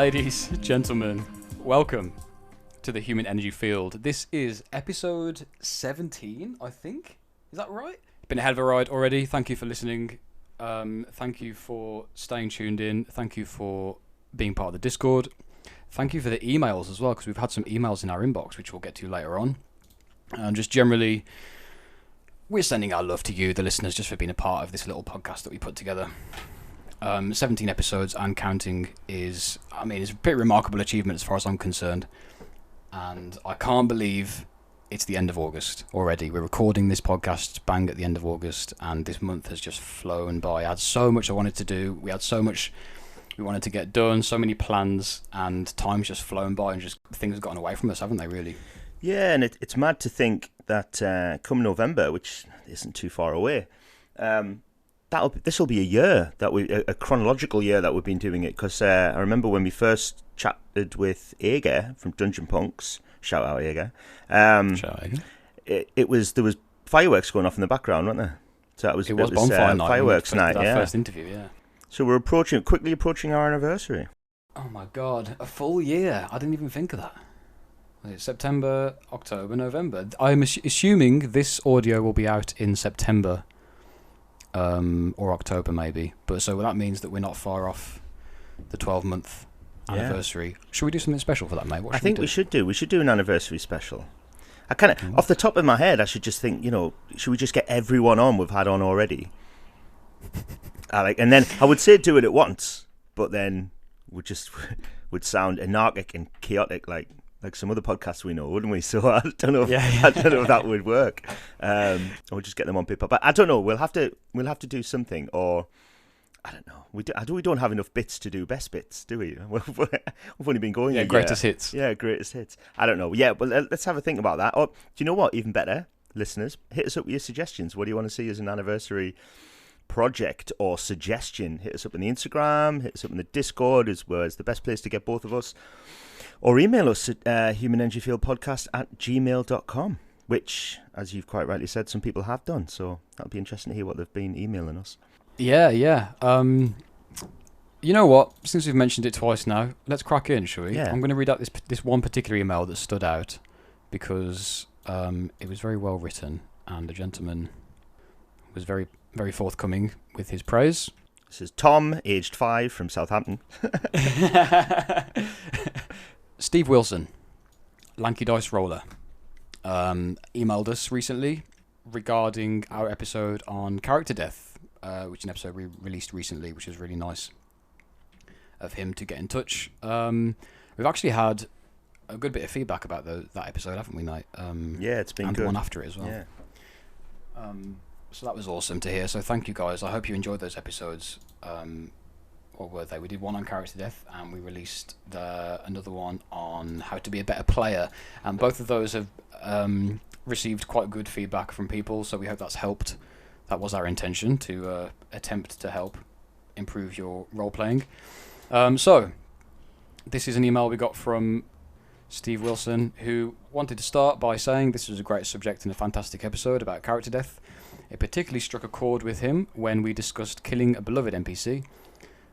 Ladies, gentlemen, welcome to the Human Energy Field. This is episode 17, I think. Is that right? Been a hell of a ride already. Thank you for listening. Thank you for staying tuned in. Thank you for being part of the Discord. Thank you for the emails as well, because we've had some emails in our inbox, which we'll get to later on. And just generally, we're sending our love to you, the listeners, just for being a part of this little podcast that we put together. 17 episodes and counting is, it's a pretty remarkable achievement as far as I'm concerned. And I can't believe it's the end of August already. We're recording this podcast bang at the end of August, and this month has just flown by. I had so much I wanted to do. We had so much we wanted to get done, so many plans, and time's just flown by, and just things have gotten away from us, haven't they, really? Yeah, and it's mad to think that come November, which isn't too far away, this will be a chronological year that we've been doing it, because I remember when we first chatted with Ager from Dungeon Punks, shout out Ager, there was fireworks going off in the background, weren't there? So it was bonfire night, fireworks night, our first interview, yeah. So we're quickly approaching our anniversary. Oh my god, a full year! I didn't even think of that. September, October, November. I'm assuming this audio will be out in September. Or October maybe, but so that means that we're not far off the 12-month anniversary. Yeah. Should we do something special for that, mate? I think we should do an anniversary special. I kind of off the top of my head, I should just think, should we just get everyone on we've had on already? And then I would say do it at once, but then would sound anarchic and chaotic like some other podcasts we know, wouldn't we? So I don't know. I don't know if that would work. Or just get them on paper. But I don't know. We'll have to do something, or I don't know. We don't have enough bits to do best bits, do we? We've only been going. Greatest hits. Yeah, greatest hits. I don't know. Yeah, but let's have a think about that. Or do you know what? Even better, listeners, hit us up with your suggestions. What do you want to see as an anniversary project or suggestion? Hit us up on the Instagram. Hit us up in the Discord. Is the best place to get both of us. Or email us at humanenergyfieldpodcast@gmail.com, which, as you've quite rightly said, some people have done. So that'll be interesting to hear what they've been emailing us. Yeah. You know what? Since we've mentioned it twice now, let's crack in, shall we? Yeah. I'm going to read out this one particular email that stood out because it was very well written, and the gentleman was very, very forthcoming with his praise. This is Tom, aged 5, from Southampton. Steve Wilson, Lanky Dice Roller, emailed us recently regarding our episode on character death, which is an episode we released recently, which is really nice of him to get in touch. We've actually had a good bit of feedback about that episode, haven't we, mate? Yeah, it's been and good. And the one after it as well. Yeah. So that was awesome to hear. So thank you, guys. I hope you enjoyed those episodes. Or were they? We did one on character death, and we released another one on how to be a better player. And both of those have received quite good feedback from people, so we hope that's helped. That was our intention, to attempt to help improve your role-playing. So, this is an email we got from Steve Wilson, who wanted to start by saying this was a great subject and a fantastic episode about character death. It particularly struck a chord with him when we discussed killing a beloved NPC.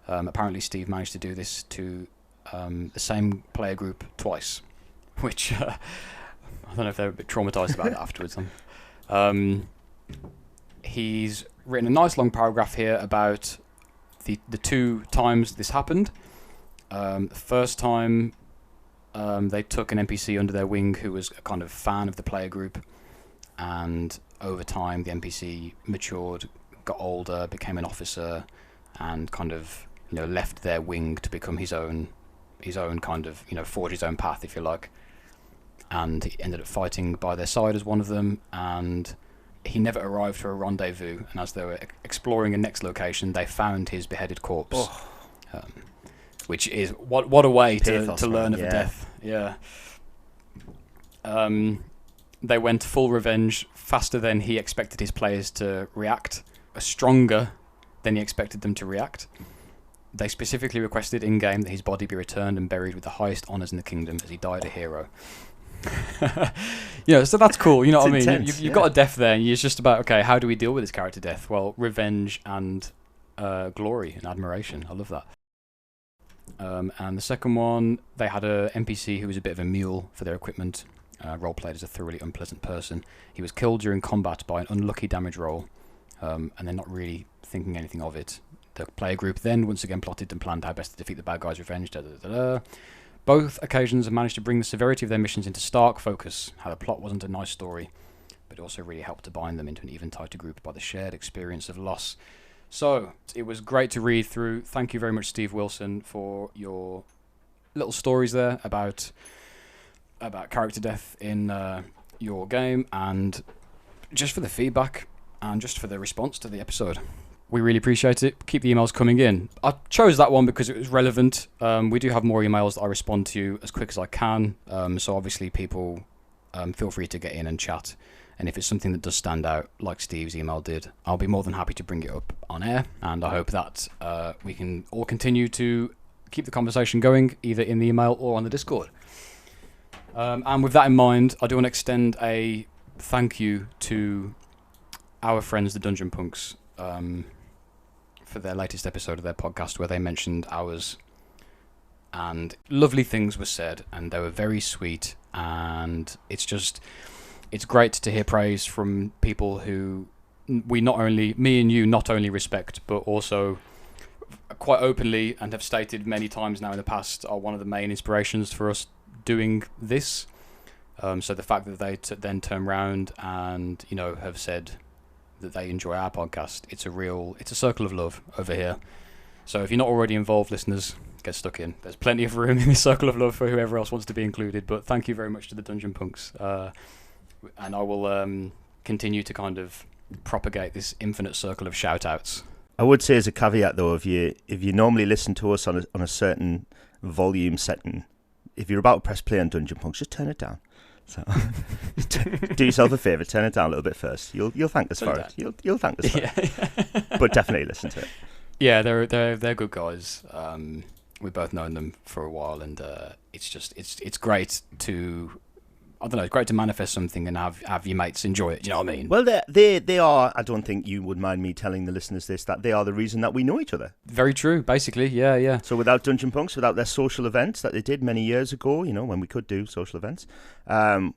Apparently Steve managed to do this to the same player group twice, which I don't know if they're a bit traumatised about it afterwards. He's written a nice long paragraph here about the two times this happened. The first time they took an NPC under their wing who was a kind of fan of the player group, and over time the NPC matured, got older, became an officer, and kind of left their wing to become his own kind of forge his own path, if you like. And he ended up fighting by their side as one of them, and he never arrived for a rendezvous. And as they were exploring a next location, they found his beheaded corpse, which is what a way to learn of a death. Yeah. They went full revenge, faster than he expected his players to react, stronger than he expected them to react. They specifically requested in-game that his body be returned and buried with the highest honours in the kingdom, as he died a hero. So that's cool. You know what I mean? Intense, You've got a death there, and it's just about, okay, how do we deal with this character death? Well, revenge and glory and admiration. I love that. And the second one, they had a NPC who was a bit of a mule for their equipment, role-played as a thoroughly unpleasant person. He was killed during combat by an unlucky damage roll, and they're not really thinking anything of it. The player group then once again plotted and planned how best to defeat the bad guys' revenge. Both occasions have managed to bring the severity of their missions into stark focus, how the plot wasn't a nice story, but it also really helped to bind them into an even tighter group by the shared experience of loss. So, it was great to read through. Thank you very much, Steve Wilson, for your little stories there about character death in your game, and just for the feedback and just for the response to the episode. We really appreciate it. Keep the emails coming in. I chose that one because it was relevant. We do have more emails that I respond to as quick as I can. So obviously people feel free to get in and chat. And if it's something that does stand out, like Steve's email did, I'll be more than happy to bring it up on air. And I hope that we can all continue to keep the conversation going, either in the email or on the Discord. And with that in mind, I do want to extend a thank you to our friends, the Dungeon Punks, for their latest episode of their podcast where they mentioned ours. And lovely things were said, and they were very sweet. And it's great to hear praise from people who me and you not only respect, but also quite openly and have stated many times now in the past are one of the main inspirations for us doing this. So the fact that they then turn around and, have said that they enjoy our podcast, it's a circle of love over here. So if you're not already involved, listeners, get stuck in. There's plenty of room in this circle of love for whoever else wants to be included. But thank you very much to the Dungeon Punks. And I will continue to kind of propagate this infinite circle of shout-outs. I would say as a caveat, though, if you normally listen to us on a certain volume setting, if you're about to press play on Dungeon Punks, just turn it down. So do yourself a favour, turn it down a little bit first. You'll thank us for it. You'll thank us for it. But definitely listen to it. Yeah, they're good guys. We've both known them for a while, and it's great to. I don't know, it's great to manifest something and have your mates enjoy it. Do you know what I mean? Well, they are, I don't think you would mind me telling the listeners this, that they are the reason that we know each other. Very true, basically, yeah. So without Dungeon Punks, without their social events that they did many years ago, when we could do social events,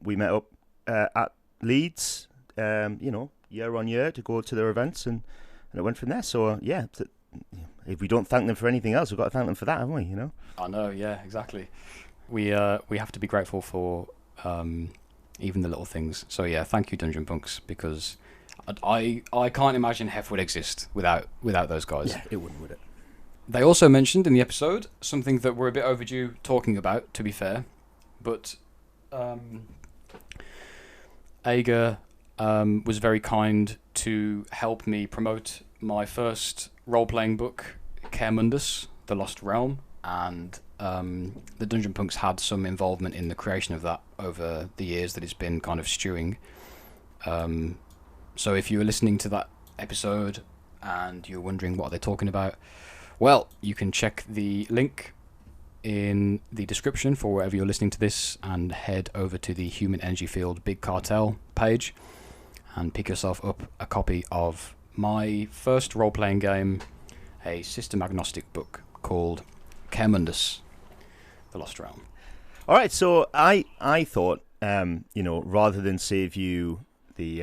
we met up at Leeds, year on year to go to their events, and it went from there. So, if we don't thank them for anything else, we've got to thank them for that, haven't we, I know, yeah, exactly. We have to be grateful for even the little things. So yeah, thank you, Dungeon Punks, because I can't imagine HEF would exist without those guys. Yeah, it wouldn't, would it? They also mentioned in the episode something that we're a bit overdue talking about, to be fair, but Ager was very kind to help me promote my first role-playing book, Caer Mundus, The Lost Realm, and the Dungeon Punks had some involvement in the creation of that over the years that it's been kind of stewing. So if you were listening to that episode and you're wondering what they're talking about, well, you can check the link in the description for wherever you're listening to this and head over to the Human Energy Field Big Cartel page and pick yourself up a copy of my first role-playing game, a system-agnostic book called Caer Mundus, The Lost Realm. All right, so I thought, rather than save you the,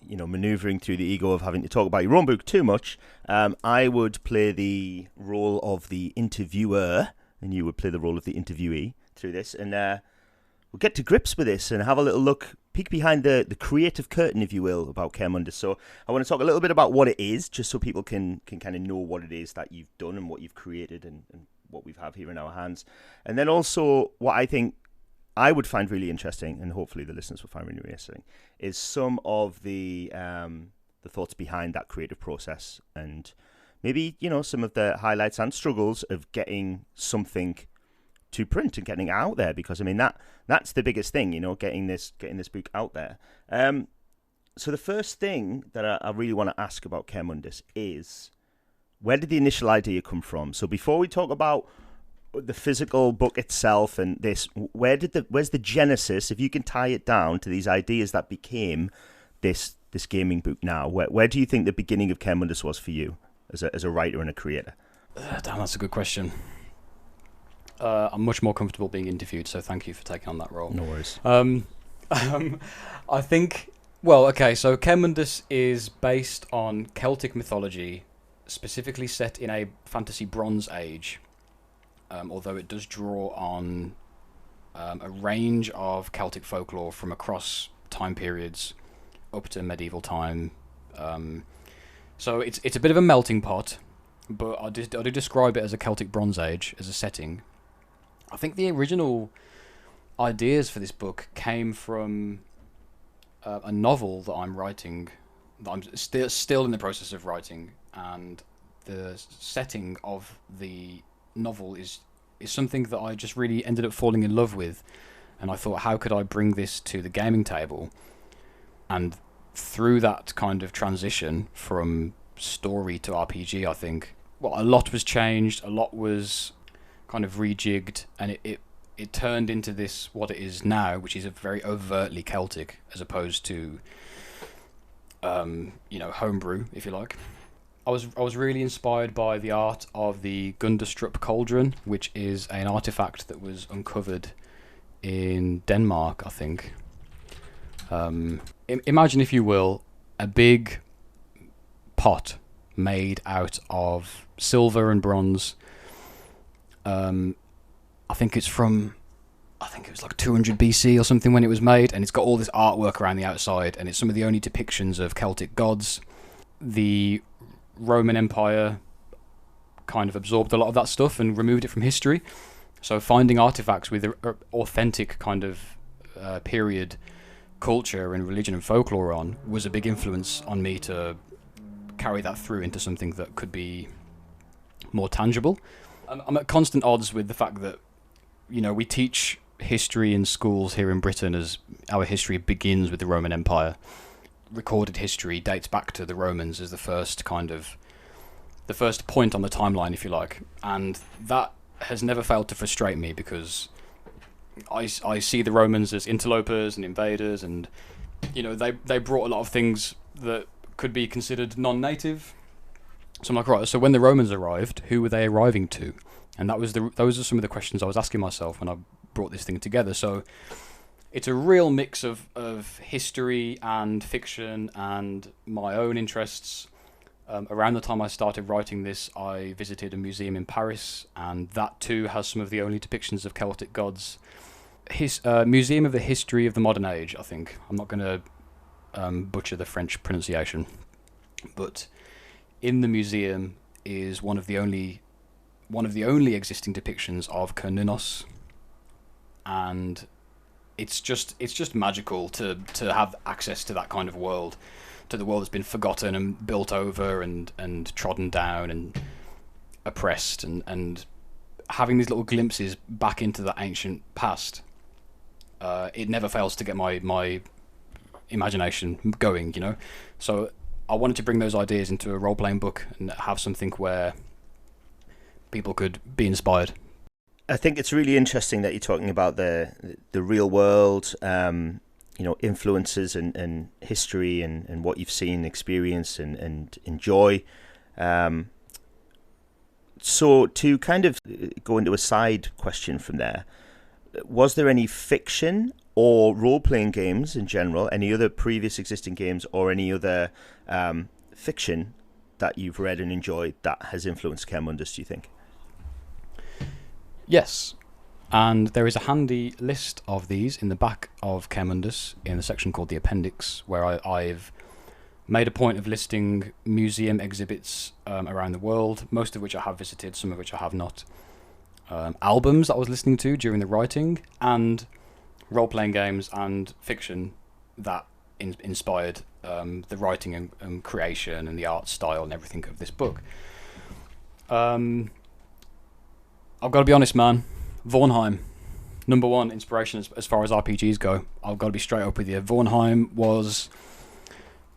manoeuvring through the ego of having to talk about your own book too much, I would play the role of the interviewer, and you would play the role of the interviewee through this, and we'll get to grips with this and have a little look, peek behind the creative curtain, if you will, about Caer Mundus. So I want to talk a little bit about what it is, just so people can kind of know what it is that you've done and what you've created and what we have here in our hands. And then also what I think I would find really interesting, and hopefully the listeners will find really interesting, is some of the thoughts behind that creative process, and maybe, some of the highlights and struggles of getting something to print and getting it out there, because I mean that's the biggest thing, getting this book out there. So the first thing that I really want to ask about Caer Mundus is, where did the initial idea come from? So before we talk about the physical book itself and this, where's the genesis, if you can tie it down to these ideas that became this gaming book now, where do you think the beginning of Caer Mundus was for you as a writer and a creator? Damn, that's a good question. I'm much more comfortable being interviewed, so thank you for taking on that role. No worries. I think, well, okay, so Caer Mundus is based on Celtic mythology, specifically set in a fantasy Bronze Age, although it does draw on a range of Celtic folklore from across time periods up to medieval time. So it's a bit of a melting pot, but I do describe it as a Celtic Bronze Age as a setting. I think the original ideas for this book came from a novel that I'm writing, that I'm still in the process of writing, and the setting of the novel is something that I just really ended up falling in love with, and I thought, how could I bring this to the gaming table? And through that kind of transition from story to RPG, I think, well, a lot was changed, a lot was kind of rejigged, and it turned into this, what it is now, which is a very overtly Celtic, as opposed to homebrew, if you like. I was really inspired by the art of the Gunderstrup cauldron, which is an artifact that was uncovered in Denmark, I think. Imagine, if you will, a big pot made out of silver and bronze. I think it was like 200 BC or something when it was made, and it's got all this artwork around the outside, and it's some of the only depictions of Celtic gods. The Roman Empire kind of absorbed a lot of that stuff and removed it from history. So finding artifacts with authentic kind of period culture and religion and folklore on was a big influence on me to carry that through into something that could be more tangible. I'm at constant odds with the fact that, we teach history in schools here in Britain as our history begins with the Roman Empire. Recorded history dates back to the Romans as the first point on the timeline, if you like, and that has never failed to frustrate me, because I see the Romans as interlopers and invaders, and they brought a lot of things that could be considered non-native. So I'm like, right, so when the Romans arrived, who were they arriving to? And those are some of the questions I was asking myself when I brought this thing together. So it's a real mix of history and fiction and my own interests. Around the time I started writing this, I visited a museum in Paris, and that too has some of the only depictions of Celtic gods. Museum of the History of the Modern Age, I think. I'm not going to butcher the French pronunciation, but in the museum is one of the only existing depictions of Caer Mundus, and it's just magical to have access to that kind of world, to the world that's been forgotten and built over and trodden down and oppressed, and having these little glimpses back into that ancient past. It never fails to get my imagination going, So I wanted to bring those ideas into a role-playing book and have something where people could be inspired. I think it's really interesting that you're talking about the real world, influences and history and what you've seen, experienced and enjoy. So to kind of go into a side question from there, was there any fiction or role-playing games in general, any other previous existing games or any other fiction that you've read and enjoyed that has influenced Caer Mundus, do you think? Yes, and there is a handy list of these in the back of Caer Mundus in the section called the Appendix, where I've made a point of listing museum exhibits around the world, most of which I have visited, some of which I have not. Albums that I was listening to during the writing, and role-playing games and fiction that inspired the writing and creation and the art style and everything of this book. I've got to be honest, man. Vornheim, number one inspiration as far as RPGs go. I've got to be straight up with you. Vornheim was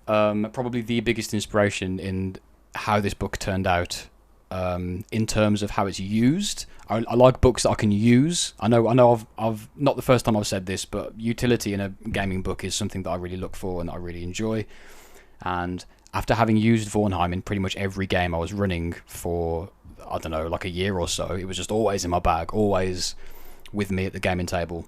probably the biggest inspiration in how this book turned out, in terms of how it's used. I like books that I can use. I know I've not the first time I've said this, but utility in a gaming book is something that I really look for and that I really enjoy. And after having used Vornheim in pretty much every game I was running for I don't know, like a year or so. It was just always in my bag, always with me at the gaming table.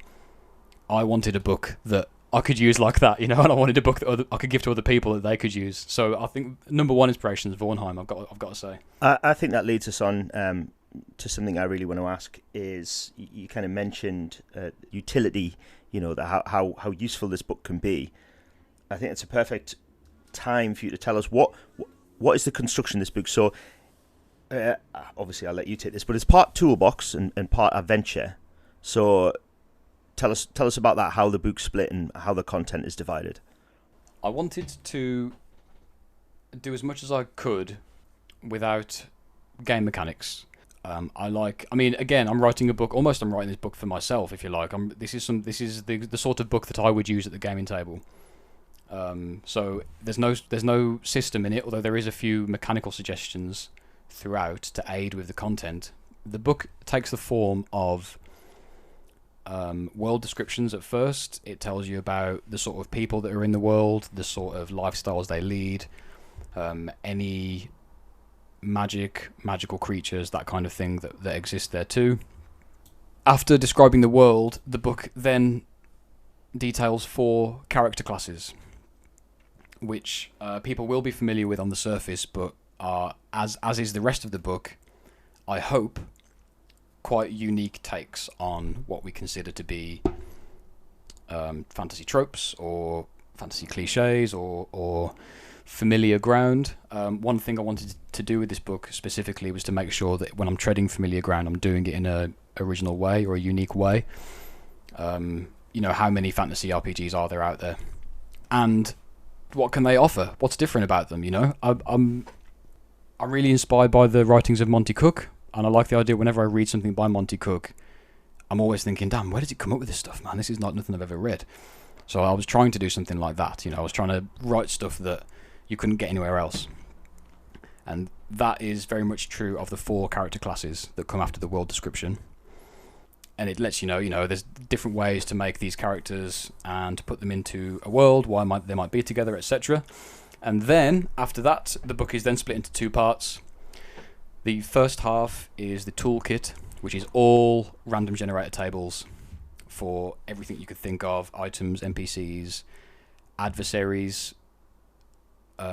I wanted a book that I could use like that, and I wanted a book that I could give to other people that they could use. So I think number one inspiration is Vornheim. I've got to say. I think that leads us on to something I really want to ask. Is you kind of mentioned utility, how useful this book can be. I think it's a perfect time for you to tell us what is the construction of this book. So obviously I'll let you take this, but it's part toolbox and part adventure. So tell us about that, how the book's split and how the content is divided. I wanted to do as much as I could without game mechanics. I'm writing a book. Almost, I'm writing this book for myself, if you like. This is the sort of book that I would use at the gaming table. So there's no system in it, although there is a few mechanical suggestions throughout to aid with the content. The book takes the form of world descriptions at first. It tells you about the sort of people that are in the world, the sort of lifestyles they lead, any magical creatures, that kind of thing that exist there too. After describing the world, the book then details 4 character classes, which people will be familiar with on the surface, but are, as is the rest of the book, I hope, quite unique takes on what we consider to be fantasy tropes or fantasy cliches or familiar ground. One thing I wanted to do with this book specifically was to make sure that when I'm treading familiar ground, I'm doing it in a original way or a unique way. How many fantasy RPGs are there out there, and what can they offer? What's different about them? I'm really inspired by the writings of Monty Cook. And I like the idea, whenever I read something by Monty Cook, I'm always thinking, damn, where did he come up with this stuff, man? This is not nothing I've ever read. So I was trying to do something like that. I was trying to write stuff that you couldn't get anywhere else. And that is very much true of the 4 character classes that come after the world description. And it lets you know, there's different ways to make these characters and to put them into a world, why they might be together, etc. And then, after that, the book is then split into 2 parts. The first half is the toolkit, which is all random generator tables for everything you could think of: items, NPCs, adversaries,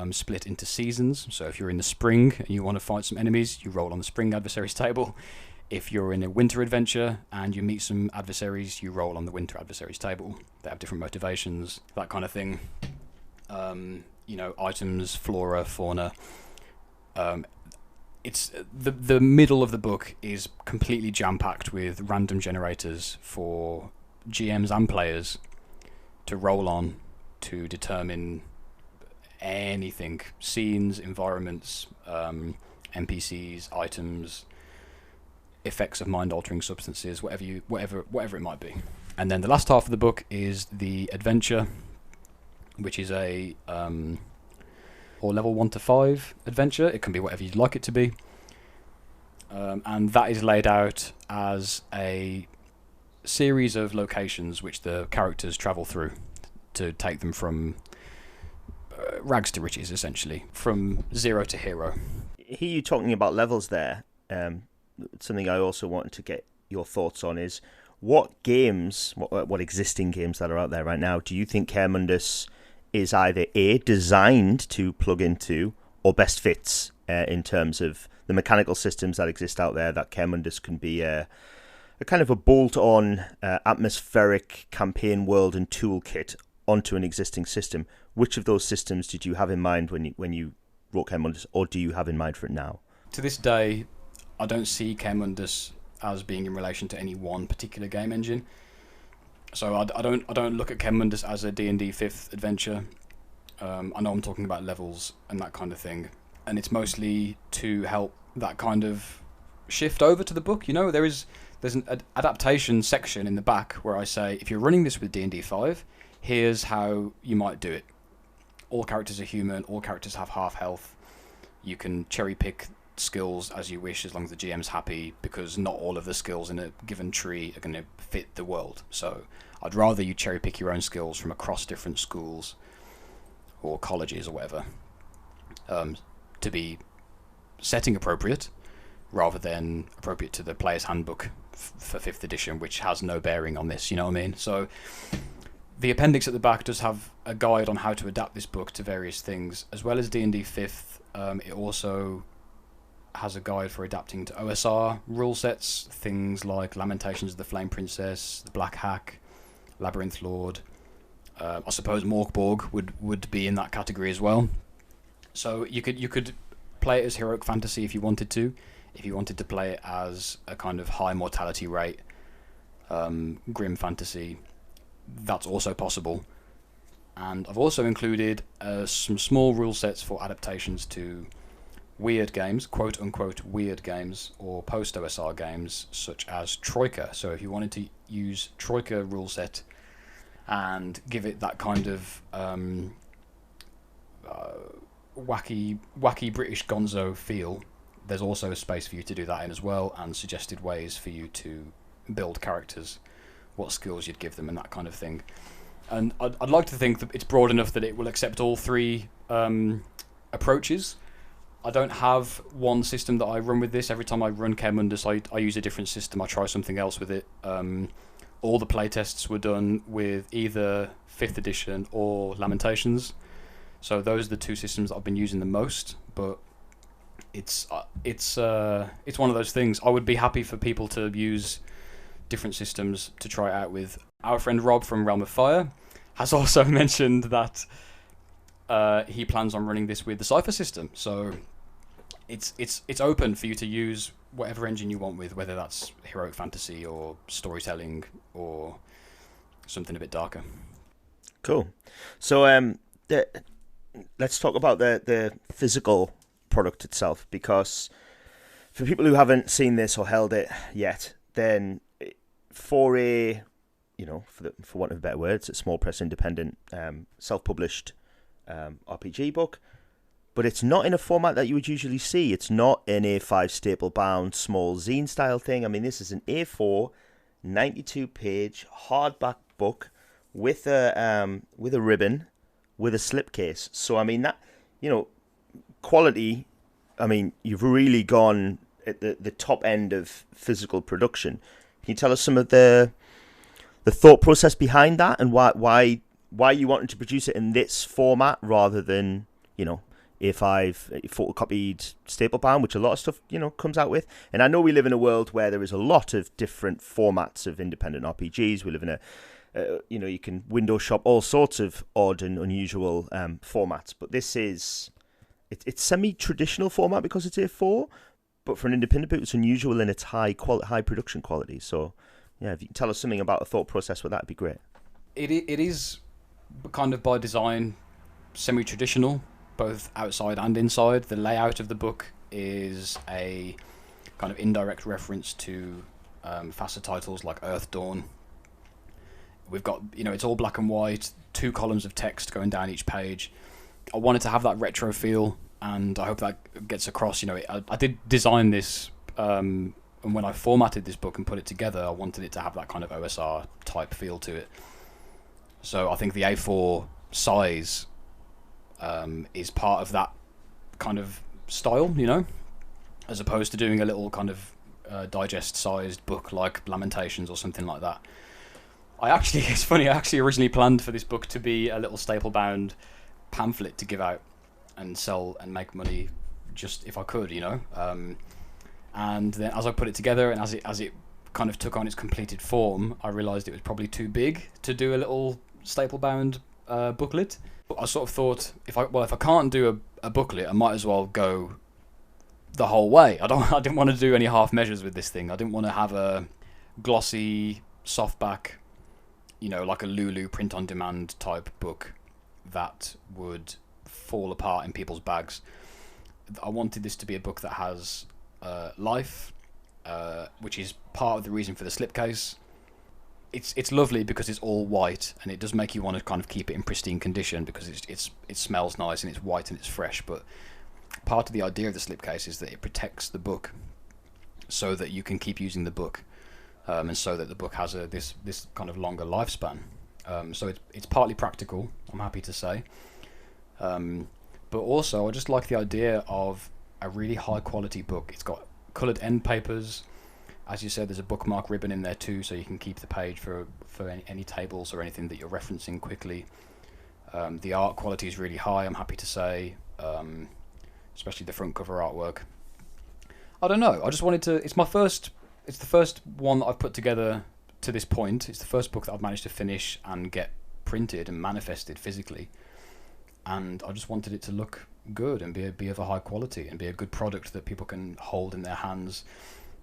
split into seasons. So if you're in the spring and you want to fight some enemies, you roll on the spring adversaries table. If you're in a winter adventure and you meet some adversaries, you roll on the winter adversaries table. They have different motivations, that kind of thing. Items, flora, fauna. It's the middle of the book is completely jam-packed with random generators for GMs and players to roll on to determine anything: scenes, environments, NPCs, items, effects of mind-altering substances, whatever it might be. And then the last half of the book is the adventure, which is a or level 1 to 5 adventure. It can be whatever you'd like it to be. And that is laid out as a series of locations which the characters travel through to take them from rags to riches, essentially, from zero to hero. Hear you talking about levels there. Something I also wanted to get your thoughts on is what games, what existing games that are out there right now, do you think Caer Mundus is either A, designed to plug into, or best fits in terms of the mechanical systems that exist out there, that Caer Mundus can be a kind of a bolt-on atmospheric campaign world and toolkit onto an existing system? Which of those systems did you have in mind when you wrote Caer Mundus, or do you have in mind for it now? To this day, I don't see Caer Mundus as being in relation to any one particular game engine. So I don't look at Caer Mundus as a D&D 5th adventure. I know I'm talking about levels and that kind of thing, and it's mostly to help that kind of shift over to the book. There's an adaptation section in the back where I say, if you're running this with D&D 5, here's how you might do it. All characters are human, all characters have half health. You can cherry pick skills as you wish, as long as the GM's happy, because not all of the skills in a given tree are going to fit the world. So I'd rather you cherry pick your own skills from across different schools or colleges or whatever, to be setting appropriate, rather than appropriate to the player's handbook for 5th edition, which has no bearing on this, you know what I mean? So the appendix at the back does have a guide on how to adapt this book to various things, as well as D&D 5th. It also has a guide for adapting to OSR rule sets, things like Lamentations of the Flame Princess, the Black Hack, Labyrinth Lord. I suppose Morkborg would be in that category as well. So you could play it as heroic fantasy if you wanted to. If you wanted to play it as a kind of high mortality rate, grim fantasy, that's also possible. And I've also included some small rule sets for adaptations to weird games, quote unquote weird games, or post OSR games such as Troika. So if you wanted to use Troika rule set and give it that kind of wacky British gonzo feel, there's also a space for you to do that in as well, and suggested ways for you to build characters, what skills you'd give them, and that kind of thing. And I'd like to think that it's broad enough that it will accept all three approaches. I don't have one system that I run with this. Every time I run Caer Mundus, I use a different system. I try something else with it. All the playtests were done with either 5th edition or Lamentations. So those are the two systems that I've been using the most. But it's one of those things. I would be happy for people to use different systems to try it out with. Our friend Rob from Realm of Fire has also mentioned that he plans on running this with the Cypher system. So it's open for you to use whatever engine you want with, whether that's heroic fantasy or storytelling or something a bit darker. Cool. So let's talk about the physical product itself, because for people who haven't seen this or held it yet, then for a, for want of a better word, it's a small press independent self-published RPG book, but it's not in a format that you would usually see. It's not an A5 staple bound small zine style thing. I mean, this is an A4 92-page hardback book with a ribbon, with a slipcase. So I mean that, quality. I mean, you've really gone at the top end of physical production. Can you tell us some of the thought process behind that, and why you wanted to produce it in this format rather than A5 photocopied staple bound, which a lot of stuff comes out with? And I know we live in a world where there is a lot of different formats of independent RPGs. We live in a you can window shop all sorts of odd and unusual formats, but this is it's semi-traditional format because it's A4, but for an independent book it's unusual in its high production quality. So yeah, if you can tell us something about the thought process with that, it'd be great. It is kind of by design semi-traditional, both outside and inside. The layout of the book is a kind of indirect reference to faster titles like Earth Dawn. We've got, it's all black and white, 2 columns of text going down each page. I wanted to have that retro feel, and I hope that gets across. I did design this, and when I formatted this book and put it together, I wanted it to have that kind of OSR type feel to it. So I think the A4 size is part of that kind of style, as opposed to doing a little kind of digest-sized book like Lamentations or something like that. It's funny, I actually originally planned for this book to be a little staple-bound pamphlet to give out and sell and make money just if I could, and then as I put it together and as it kind of took on its completed form, I realised it was probably too big to do a little staple-bound booklet. But I sort of thought, if I can't do a booklet, I might as well go the whole way. I didn't want to do any half measures with this thing. I didn't want to have a glossy softback, like a Lulu print-on-demand type book that would fall apart in people's bags. I wanted this to be a book that has life, which is part of the reason for the slipcase. It's lovely because it's all white, and it does make you want to kind of keep it in pristine condition because it smells nice and it's white and it's fresh. But part of the idea of the slipcase is that it protects the book so that you can keep using the book, and so that the book has this kind of longer lifespan. So it's partly practical, I'm happy to say, but also I just like the idea of a really high quality book. It's got coloured end papers. As you said, there's a bookmark ribbon in there too, so you can keep the page for any tables or anything that you're referencing quickly. The art quality is really high, I'm happy to say, especially the front cover artwork. I don't know, I just wanted to... It's the first one that I've put together to this point. It's the first book that I've managed to finish and get printed and manifested physically. And I just wanted it to look good and be of a high quality and be a good product that people can hold in their hands.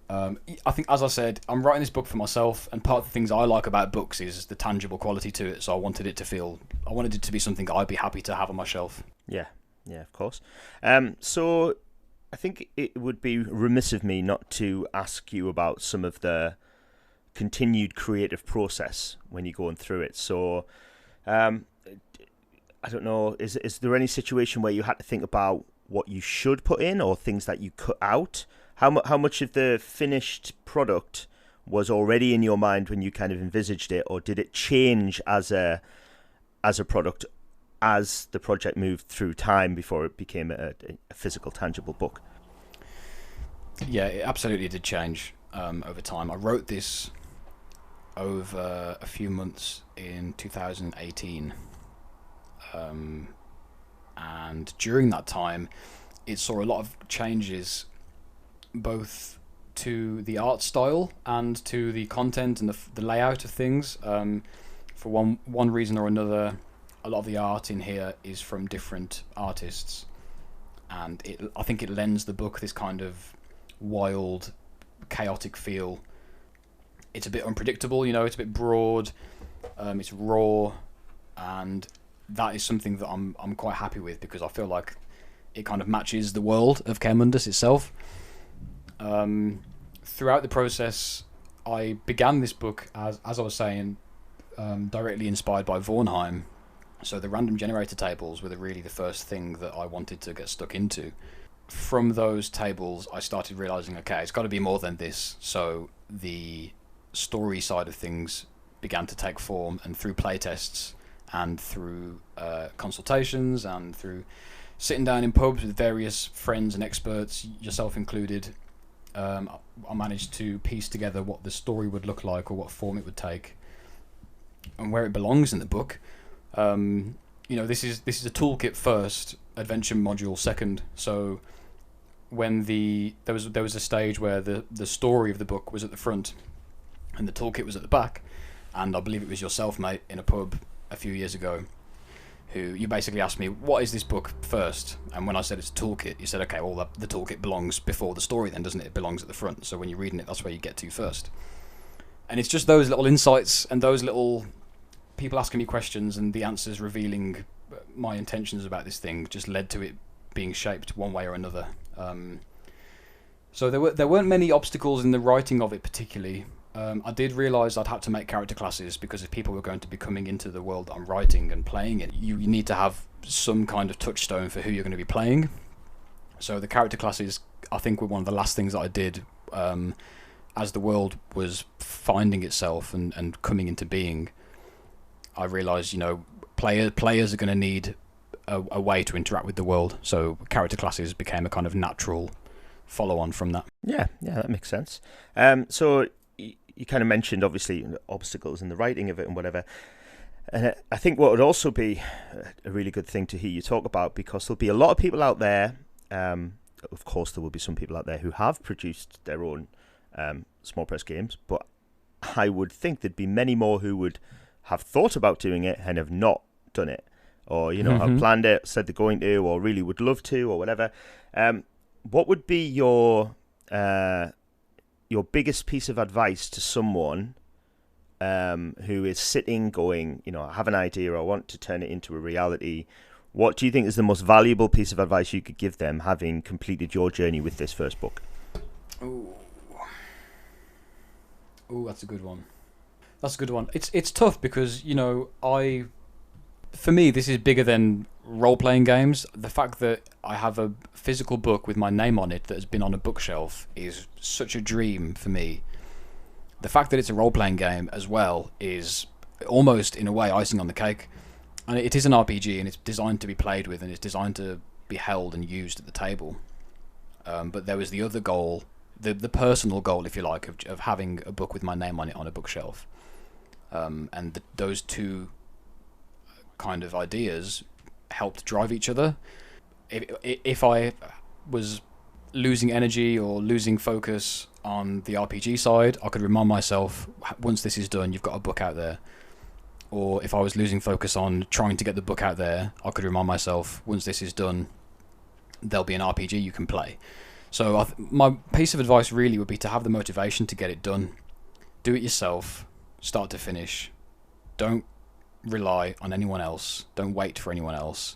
I think, as I said, I'm writing this book for myself, and part of the things I like about books is the tangible quality to it. So I wanted it to be something I'd be happy to have on my shelf. Yeah, of course. So I think it would be remiss of me not to ask you about some of the continued creative process when you're going through it. So I don't know, is there any situation where you had to think about what you should put in or things that you cut out? How much of the finished product was already in your mind when you kind of envisaged it, or did it change as a product as the project moved through time before it became a physical, tangible book? Yeah, it absolutely did change over time. I wrote this over a few months in 2018, and during that time, it saw a lot of changes, both to the art style and to the content and the layout of things. For one reason or another, a lot of the art in here is from different artists, and I think it lends the book this kind of wild, chaotic feel. It's a bit unpredictable, it's a bit broad, it's raw, and that is something that I'm quite happy with, because I feel like it kind of matches the world of Caer Mundus itself. Throughout the process, I began this book, as I was saying, directly inspired by Vornheim. So the random generator tables were really the first thing that I wanted to get stuck into. From those tables, I started realizing, okay, it's got to be more than this. So the story side of things began to take form, and through playtests and through consultations and through sitting down in pubs with various friends and experts, yourself included, I managed to piece together what the story would look like, or what form it would take, and where it belongs in the book. This is a toolkit first, adventure module second. So when there was a stage where the story of the book was at the front and the toolkit was at the back, and I believe it was yourself, mate, in a pub a few years ago, who you basically asked me, what is this book first? And when I said it's a toolkit, you said, okay, well, the toolkit belongs before the story then, doesn't it? It belongs at the front. So when you're reading it, that's where you get to first. And it's just those little insights and those little people asking me questions and the answers revealing my intentions about this thing just led to it being shaped one way or another. So there weren't many obstacles in the writing of it particularly. I did realise I'd have to make character classes, because if people were going to be coming into the world that I'm writing and playing it, you need to have some kind of touchstone for who you're going to be playing. So the character classes, I think, were one of the last things that I did as the world was finding itself and coming into being. I realised, players are going to need a way to interact with the world, so character classes became a kind of natural follow-on from that. Yeah, that makes sense. So you kind of mentioned, obviously, obstacles in the writing of it and whatever. And I think what would also be a really good thing to hear you talk about, because there'll be a lot of people out there, of course there will be some people out there who have produced their own small press games, but I would think there'd be many more who would have thought about doing it and have not done it, or have planned it, said they're going to, or really would love to, or whatever. What would be your biggest piece of advice to someone who is sitting going, I have an idea, I want to turn it into a reality? What do you think is the most valuable piece of advice you could give them, having completed your journey with this first book? Oh, that's a good one. It's tough because, for me, this is bigger than role-playing games. The fact that I have a physical book with my name on it that has been on a bookshelf is such a dream for me. The fact that it's a role-playing game as well is almost, in a way, icing on the cake. And it is an RPG, and it's designed to be played with, and it's designed to be held and used at the table. But there was the other goal the personal goal, if you like, of having a book with my name on it on a bookshelf, and those two kind of ideas helped drive each other. If I was losing energy or losing focus on the RPG side, I could remind myself, once this is done, you've got a book out there. Or if I was losing focus on trying to get the book out there, I could remind myself, once this is done, there'll be an RPG you can play. So my piece of advice really would be to have the motivation to get it done. Do it yourself, start to finish. Don't rely on anyone else. Don't wait for anyone else.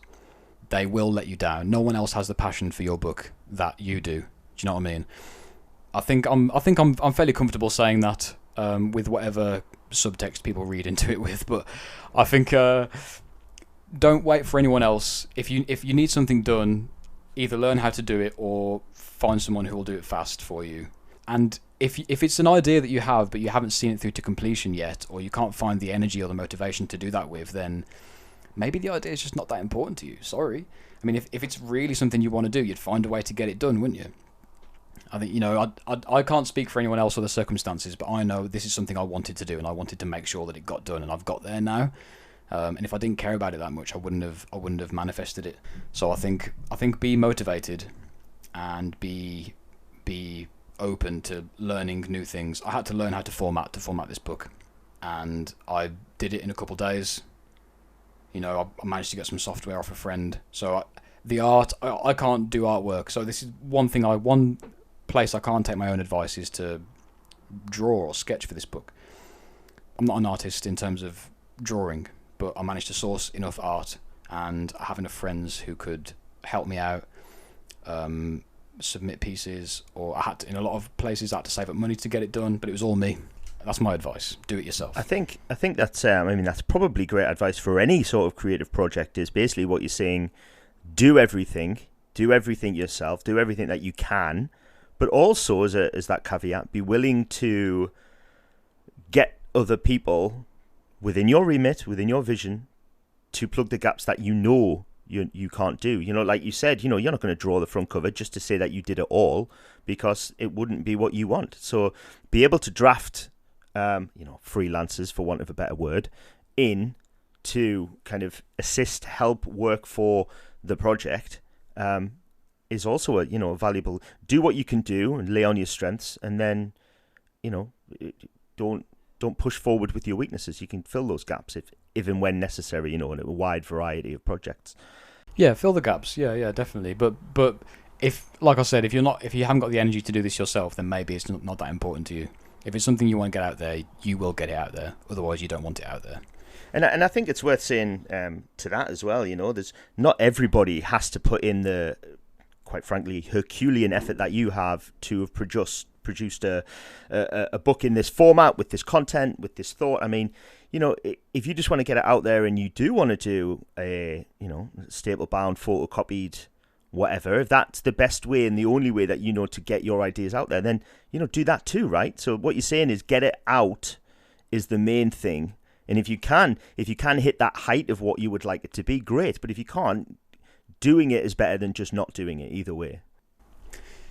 They will let you down. No one else has the passion for your book that you do. Do you know what I mean? I think I'm fairly comfortable saying that, with whatever subtext people read into it with. But I think don't wait for anyone else. If you need something done, either learn how to do it or find someone who will do it fast for you. And if it's an idea that you have but you haven't seen it through to completion yet, or you can't find the energy or the motivation to do that with, then maybe the idea is just not that important to you. Sorry. I mean, if it's really something you want to do, you'd find a way to get it done, wouldn't you? I think, I can't speak for anyone else or the circumstances, but I know this is something I wanted to do, and I wanted to make sure that it got done, and I've got there now. And if I didn't care about it that much, I wouldn't have manifested it. So I think be motivated and be open to learning new things. I had to learn how to format this book, and I did it in a couple of days. I managed to get some software off a friend. So the art, I can't do artwork. So this is one place I can't take my own advice is to draw or sketch for this book. I'm not an artist in terms of drawing, but I managed to source enough art, and I have enough friends who could help me out, submit pieces, or in a lot of places I had to save up money to get it done, but it was all me. That's my advice. Do it yourself. I think that's that's probably great advice for any sort of creative project. Is basically what you're saying: do everything yourself, do everything that you can, but also as that caveat, be willing to get other people within your remit, within your vision, to plug the gaps that you can't do. Like you said, you're not going to draw the front cover just to say that you did it all, because it wouldn't be what you want. So be able to draft freelancers, for want of a better word, in to kind of assist, help work for the project, is also a valuable. Do what you can do and lay on your strengths, and then don't push forward with your weaknesses. You can fill those gaps if and when necessary, in a wide variety of projects. Yeah, fill the gaps. Yeah, definitely. But if, like I said, if you haven't got the energy to do this yourself, then maybe it's not that important to you. If it's something you want to get out there, you will get it out there. Otherwise, you don't want it out there. And I think it's worth saying to that as well. There's not everybody has to put in the, quite frankly, Herculean effort that you have to have produced a book in this format, with this content, with this thought. I mean, if you just want to get it out there and you do want to do a staple bound, photocopied, whatever, if that's the best way and the only way that to get your ideas out there, then do that too, right? So what you're saying is get it out is the main thing. And if you can hit that height of what you would like it to be, great. But if you can't, doing it is better than just not doing it, either way.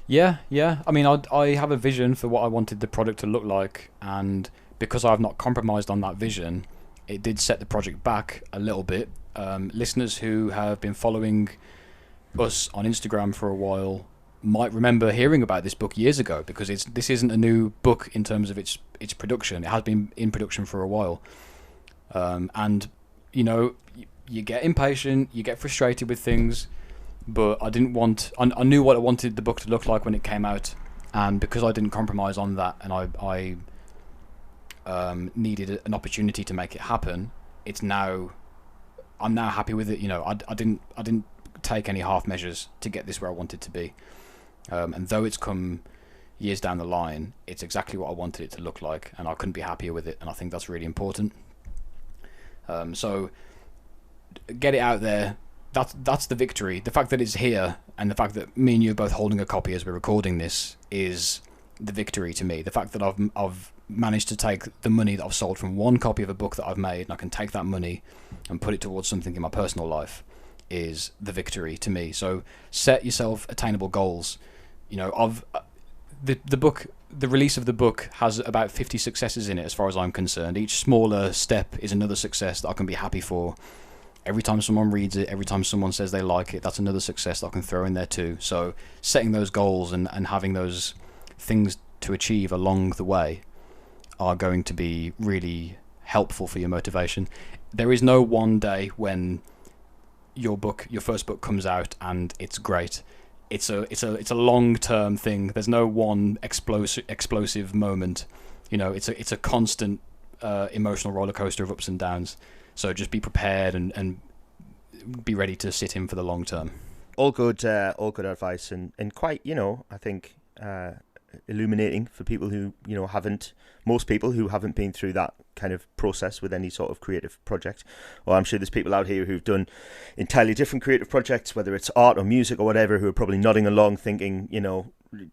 Yeah. I mean, I have a vision for what I wanted the product to look like, and because I've not compromised on that vision, it did set the project back a little bit. Listeners who have been following us on Instagram for a while might remember hearing about this book years ago, because this isn't a new book in terms of its production. It has been in production for a while, and you get impatient, you get frustrated with things, but I knew what I wanted the book to look like when it came out, and because I didn't compromise on that, and I needed an opportunity to make it happen, I'm now happy with it. I didn't take any half measures to get this where I wanted to be, and though it's come years down the line, it's exactly what I wanted it to look like, and I couldn't be happier with it, and I think that's really important. So get it out there. That's the victory. The fact that it's here, and the fact that me and you are both holding a copy as we're recording this, is the victory to me. The fact that I've managed to take the money that I've sold from one copy of a book that I've made, and I can take that money and put it towards something in my personal life, is the victory to me. So set yourself attainable goals. the book, the release of the book has about 50 successes in it, as far as I'm concerned. Each smaller step is another success that I can be happy for. Every time someone reads it, every time someone says they like it, that's another success that I can throw in there too. So setting those goals and having those things to achieve along the way are going to be really helpful for your motivation. There is no one day when your first book comes out and it's great. It's a long-term thing. There's no one explosive moment. It's a constant emotional roller coaster of ups and downs. So just be prepared and be ready to sit in for the long term. All good advice, and quite, I think illuminating for people who, most people who haven't been through that kind of process with any sort of creative project. Well, I'm sure there's people out here who've done entirely different creative projects, whether it's art or music or whatever, who are probably nodding along thinking,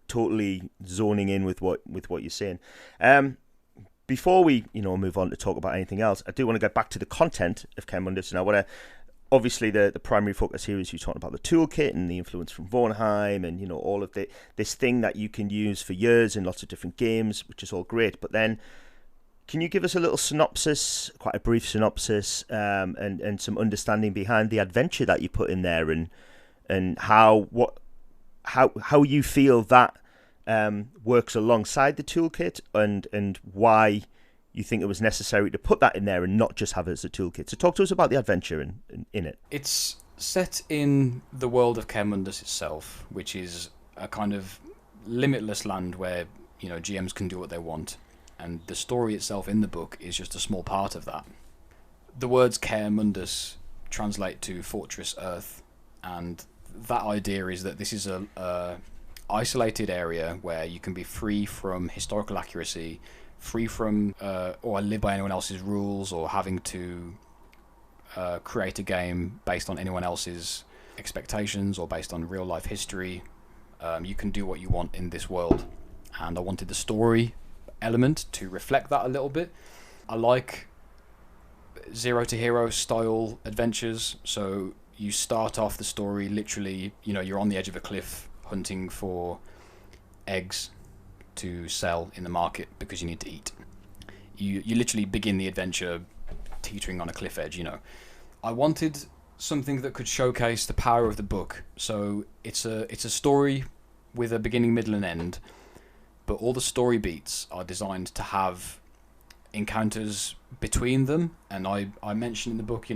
totally zoning in with what you're saying. Before we, move on to talk about anything else, I do want to get back to the content of Caer Mundus, and I want to, obviously the primary focus here is you talking about the toolkit and the influence from Vornheim and, all of this thing that you can use for years in lots of different games, which is all great. But then, can you give us a little synopsis, quite a brief synopsis, and some understanding behind the adventure that you put in there, and how you feel that works alongside the toolkit, and why you think it was necessary to put that in there and not just have it as a toolkit. So talk to us about the adventure in it. It's set in the world of Caer Mundus itself, which is a kind of limitless land where GMs can do what they want, and the story itself in the book is just a small part of that. The words Caer Mundus translate to Fortress Earth, and that idea is that this is a isolated area where you can be free from historical accuracy, free from or live by anyone else's rules, or having to create a game based on anyone else's expectations or based on real life history. You can do what you want in this world, and I wanted the story element to reflect that a little bit. I like Zero to Hero style adventures, so you start off the story literally, you're on the edge of a cliff hunting for eggs to sell in the market because you need to eat. You literally begin the adventure teetering on a cliff edge. I wanted something that could showcase the power of the book. So it's a story with a beginning, middle, and end, but all the story beats are designed to have encounters between them. And I mentioned in the book,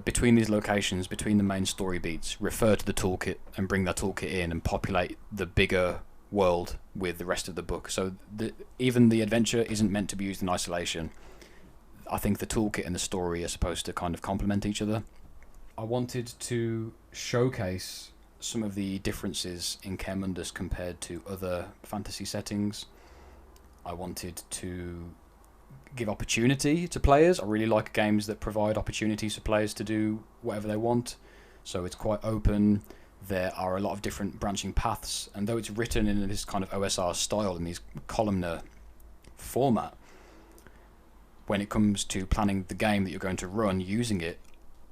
between these locations, between the main story beats, refer to the toolkit and bring that toolkit in and populate the bigger world with the rest of the book. So even the adventure isn't meant to be used in isolation. I think the toolkit and the story are supposed to kind of complement each other. I wanted to showcase some of the differences in Caer Mundus compared to other fantasy settings. I wanted to give opportunity to players. I really like games that provide opportunities for players to do whatever they want. So it's quite open. There are a lot of different branching paths, and though it's written in this kind of OSR style, in these columnar format, when it comes to planning the game that you're going to run using it,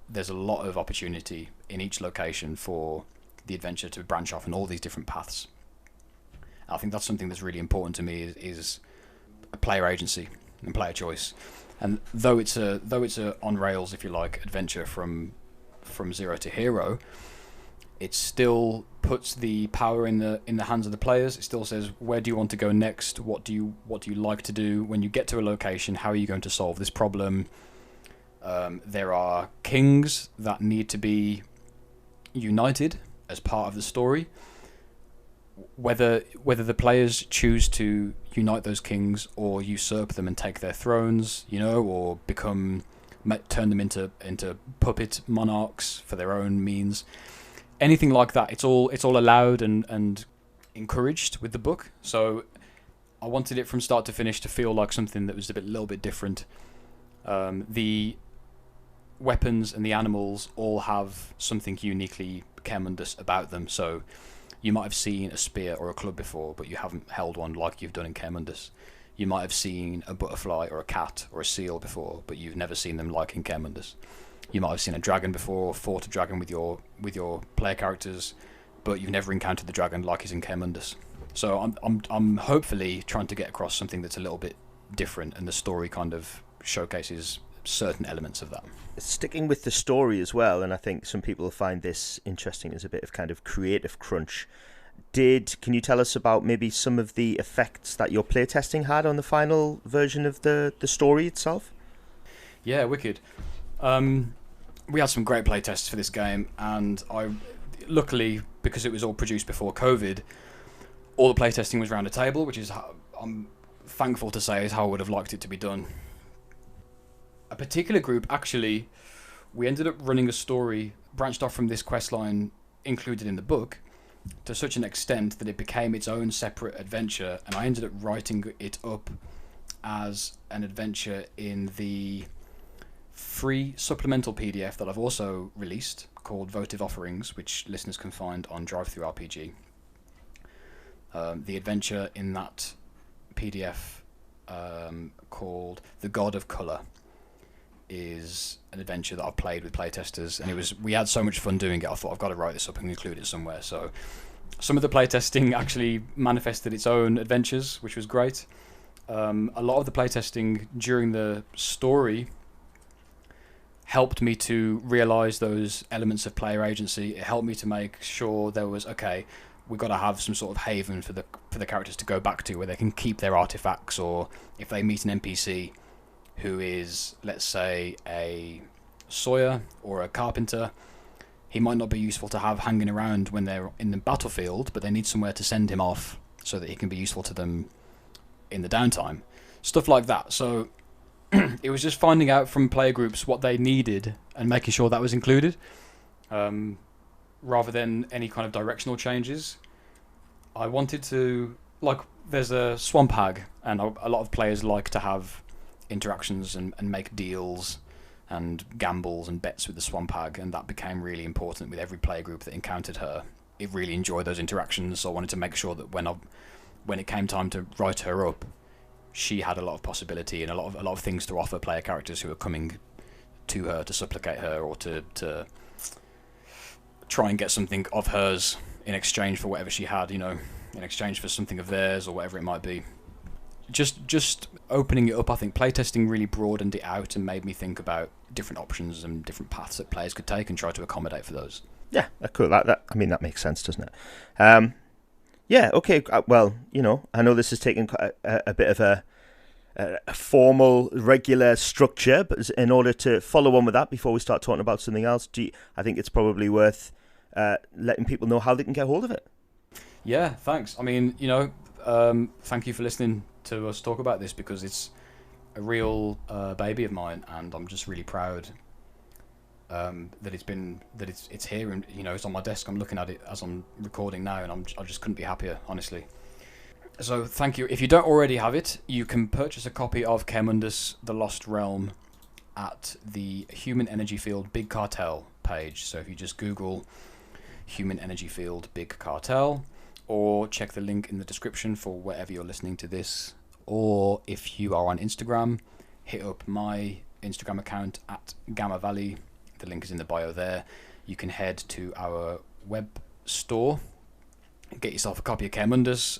there's a lot of opportunity in each location for the adventure to branch off in all these different paths. I think that's something that's really important to me is a player agency and player choice. And though it's a on rails, if you like, adventure from Zero to Hero, it still puts the power in the hands of the players. It still says, where do you want to go next? What do you like to do when you get to a location? How are you going to solve this problem? There are kings that need to be united as part of the story. Whether the players choose to unite those kings or usurp them and take their thrones, or turn them into puppet monarchs for their own means, anything like that, it's all allowed and encouraged with the book. So I wanted it from start to finish to feel like something that was a little bit different. The weapons and the animals all have something uniquely Caer Mundus about them. So you might have seen a spear or a club before, but you haven't held one like you've done in Caer Mundus. You might have seen a butterfly or a cat or a seal before, but you've never seen them like in Caer Mundus. You might have seen a dragon before, fought a dragon with your player characters, but you've never encountered the dragon like is in Caer Mundus. So I'm hopefully trying to get across something that's a little bit different, and the story kind of showcases certain elements of that. Sticking with the story as well, and I think some people find this interesting as a bit of kind of creative crunch. Can you tell us about maybe some of the effects that your playtesting had on the final version of the story itself? Yeah, wicked. We had some great playtests for this game, and luckily, because it was all produced before COVID, all the playtesting was around a table, which is I'm thankful to say is how I would have liked it to be done. A particular group, actually, we ended up running a story branched off from this questline included in the book to such an extent that it became its own separate adventure, and I ended up writing it up as an adventure in the free supplemental PDF that I've also released called Votive Offerings, which listeners can find on DriveThruRPG. The adventure in that PDF called The God of Colour is an adventure that I've played with playtesters, and we had so much fun doing it. I thought I've got to write this up and include it somewhere. So some of the playtesting actually manifested its own adventures, which was great. A lot of the playtesting during the story helped me to realise those elements of player agency. It helped me to make sure there was, okay, we've got to have some sort of haven for the characters to go back to where they can keep their artifacts, or if they meet an NPC who is, let's say, a sawyer or a carpenter, he might not be useful to have hanging around when they're in the battlefield, but they need somewhere to send him off so that he can be useful to them in the downtime. Stuff like that. So it was just finding out from player groups what they needed and making sure that was included, rather than any kind of directional changes. I wanted to, like, there's a swamp hag, and a lot of players like to have interactions and make deals and gambles and bets with the swamp hag, and that became really important with every player group that encountered her. It really enjoyed those interactions, so I wanted to make sure that when it came time to write her up, she had a lot of possibility and a lot of things to offer player characters who are coming to her to supplicate her, or to try and get something of hers in exchange for whatever she had, in exchange for something of theirs or whatever it might be. Just opening it up, I think playtesting really broadened it out and made me think about different options and different paths that players could take and try to accommodate for those. Yeah, cool. That makes sense, doesn't it? Yeah, okay. Well, I know this is taking a bit of a formal, regular structure, but in order to follow on with that, before we start talking about something else, I think it's probably worth letting people know how they can get hold of it. Yeah, thanks. I mean, thank you for listening to us talk about this, because it's a real baby of mine, and I'm just really proud that it's here, and it's on my desk. I'm looking at it as I'm recording now, and I just couldn't be happier, honestly. So thank you. If you don't already have it, you can purchase a copy of Caer Mundus, The Lost Realm at the Human Energy Field Big Cartel page. So if you just Google Human Energy Field Big Cartel, or check the link in the description for wherever you're listening to this, or if you are on Instagram, hit up my Instagram account at Gamma Valley. The link is in the bio there. You can head to our web store and get yourself a copy of Caer Mundus.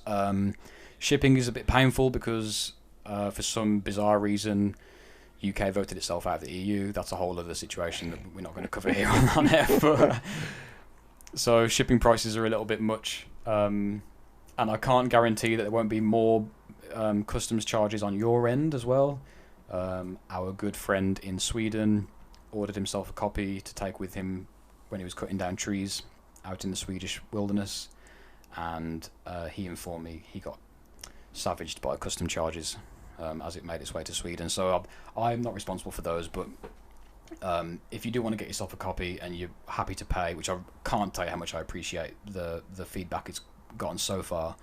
Shipping is a bit painful because for some bizarre reason UK voted itself out of the EU. That's a whole other situation that we're not going to cover here on air. But so shipping prices are a little bit much, and I can't guarantee that there won't be more customs charges on your end as well. Our good friend in Sweden ordered himself a copy to take with him when he was cutting down trees out in the Swedish wilderness, and he informed me he got savaged by custom charges as it made its way to Sweden. So I'm not responsible for those, but if you do want to get yourself a copy and you're happy to pay, which I can't tell you how much I appreciate the feedback it's gotten so far,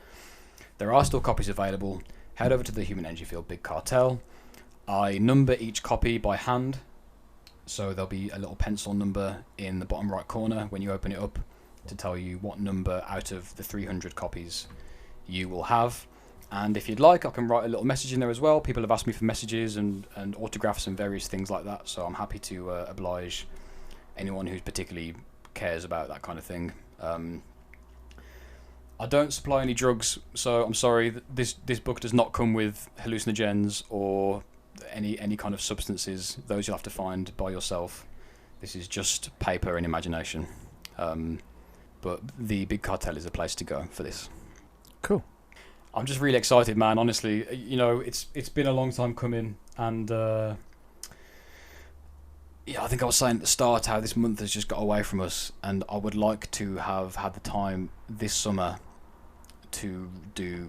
there are still copies available. Head over to the Human Energy Field Big Cartel. I number each copy by hand, so there'll be a little pencil number in the bottom right corner when you open it up to tell you what number out of the 300 copies you will have. And if you'd like, I can write a little message in there as well. People have asked me for messages and autographs and various things like that, so I'm happy to oblige anyone who particularly cares about that kind of thing. I don't supply any drugs, so I'm sorry. This book does not come with hallucinogens or any kind of substances. Those you'll have to find by yourself. This is just paper and imagination. But the Big Cartel is a place to go for this. Cool. I'm just really excited, man. Honestly, it's been a long time coming, and I think I was saying at the start how this month has just got away from us, and I would like to have had the time this summer to do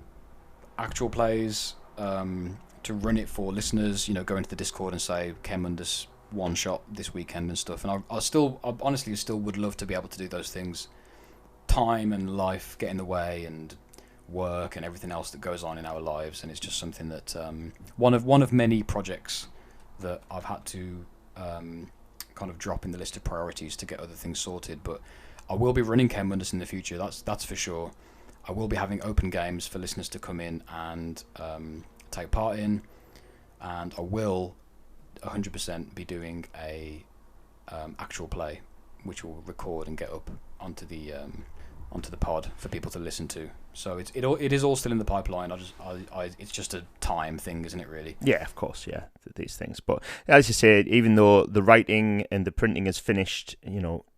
actual plays, to run it for listeners, go into the Discord and say Caer Mundus one shot this weekend and stuff. And I honestly still would love to be able to do those things. Time and life get in the way, and work and everything else that goes on in our lives, and it's just something that one of many projects that I've had to kind of drop in the list of priorities to get other things sorted. But I will be running Caer Mundus in the future, that's for sure. I will be having open games for listeners to come in and take part in, and I will 100% be doing a actual play, which we'll record and get up onto the pod for people to listen to. So it is all still in the pipeline. It's just a time thing, isn't it? Really? Yeah, of course. Yeah, these things. But as you say, even though the writing and the printing is finished,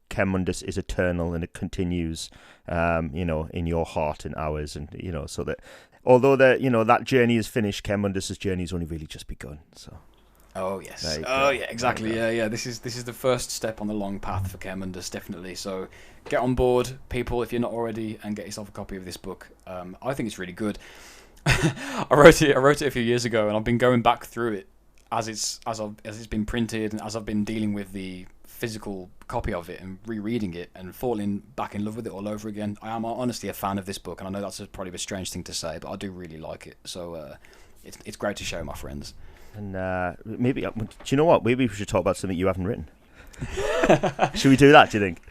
Caer Mundus is eternal, and it continues, in your heart and ours, and so that although that journey is finished, Caer Mundus's journey has only really just begun. So. Oh yes. Oh yeah, exactly. Yeah. This is the first step on the long path for Caer Mundus, definitely. So get on board, people, if you're not already, and get yourself a copy of this book. I think it's really good. I wrote it a few years ago, and I've been going back through it as it's been printed, and as I've been dealing with the physical copy of it and rereading it and falling back in love with it all over again. I am honestly a fan of this book, and I know that's probably a strange thing to say, but I do really like it. So it's great to share my friends. And maybe, do you know what? Maybe we should talk about something you haven't written. Should we do that? Do you think?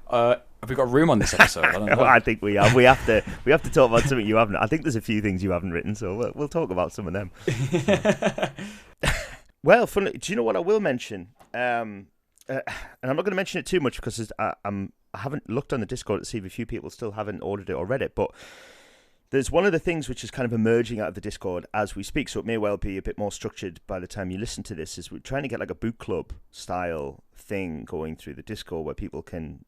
Have we got room on this episode? I don't know. I think we have. We have to talk about something you haven't. I think there's a few things you haven't written, so we'll talk about some of them. Well, do you know what I will mention? And I'm not going to mention it too much because I haven't looked on the Discord to see if a few people still haven't ordered it or read it, but there's one of the things which is kind of emerging out of the Discord as we speak, so it may well be a bit more structured by the time you listen to this, is we're trying to get like a book club style thing going through the Discord where people can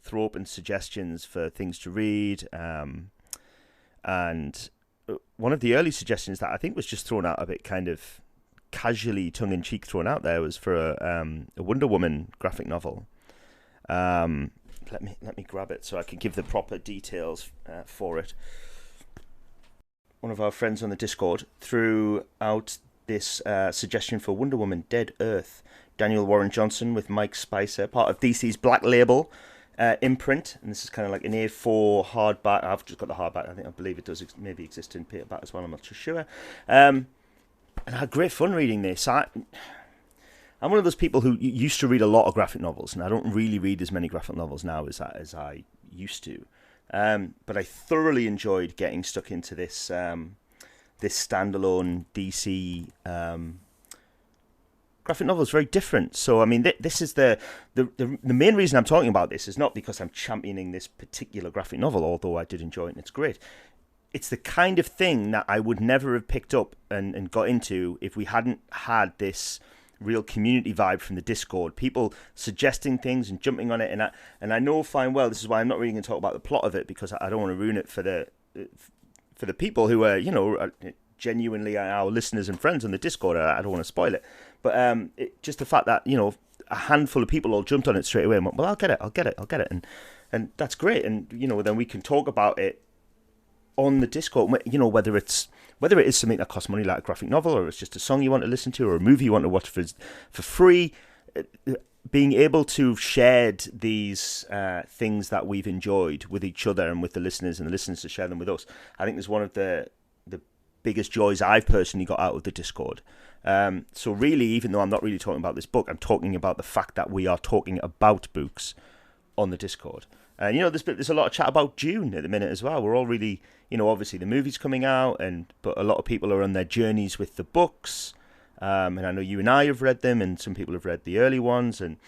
throw open suggestions for things to read. And one of the early suggestions that I think was just thrown out a bit kind of casually, tongue-in-cheek thrown out there, was for a Wonder Woman graphic novel. Let me grab it so I can give the proper details for it. One of our friends on the Discord threw out this suggestion for Wonder Woman Dead Earth. Daniel Warren Johnson with Mike Spicer, part of DC's Black Label imprint. And this is kind of like an A4 hardback. I've just got the hardback. I believe it does maybe exist in paperback as well. I'm not too sure. And I had great fun reading this. I'm one of those people who used to read a lot of graphic novels, and I don't really read as many graphic novels now as I used to. But I thoroughly enjoyed getting stuck into this this standalone DC graphic novel. Is very different. So I mean, this is the main reason I'm talking about this is not because I'm championing this particular graphic novel, although I did enjoy it and it's great. It's the kind of thing that I would never have picked up and got into if we hadn't had this real community vibe from the Discord, people suggesting things and jumping on it, and I know fine well this is why I'm not really going to talk about the plot of it, because I don't want to ruin it for the people who are genuinely our listeners and friends on the Discord. I don't want to spoil it, but just the fact that a handful of people all jumped on it straight away and went, well, I'll get it, and that's great, and then we can talk about it on the Discord, whether it is something that costs money like a graphic novel, or it's just a song you want to listen to, or a movie you want to watch for free. Being able to have shared these things that we've enjoyed with each other and with the listeners, and the listeners to share them with us, I think is one of the biggest joys I've personally got out of the Discord. So really, even though I'm not really talking about this book, I'm talking about the fact that we are talking about books on the Discord. And there's a lot of chat about Dune at the minute as well. We're all really, obviously the movie's coming out, but a lot of people are on their journeys with the books. And I know you and I have read them, and some people have read the early ones, and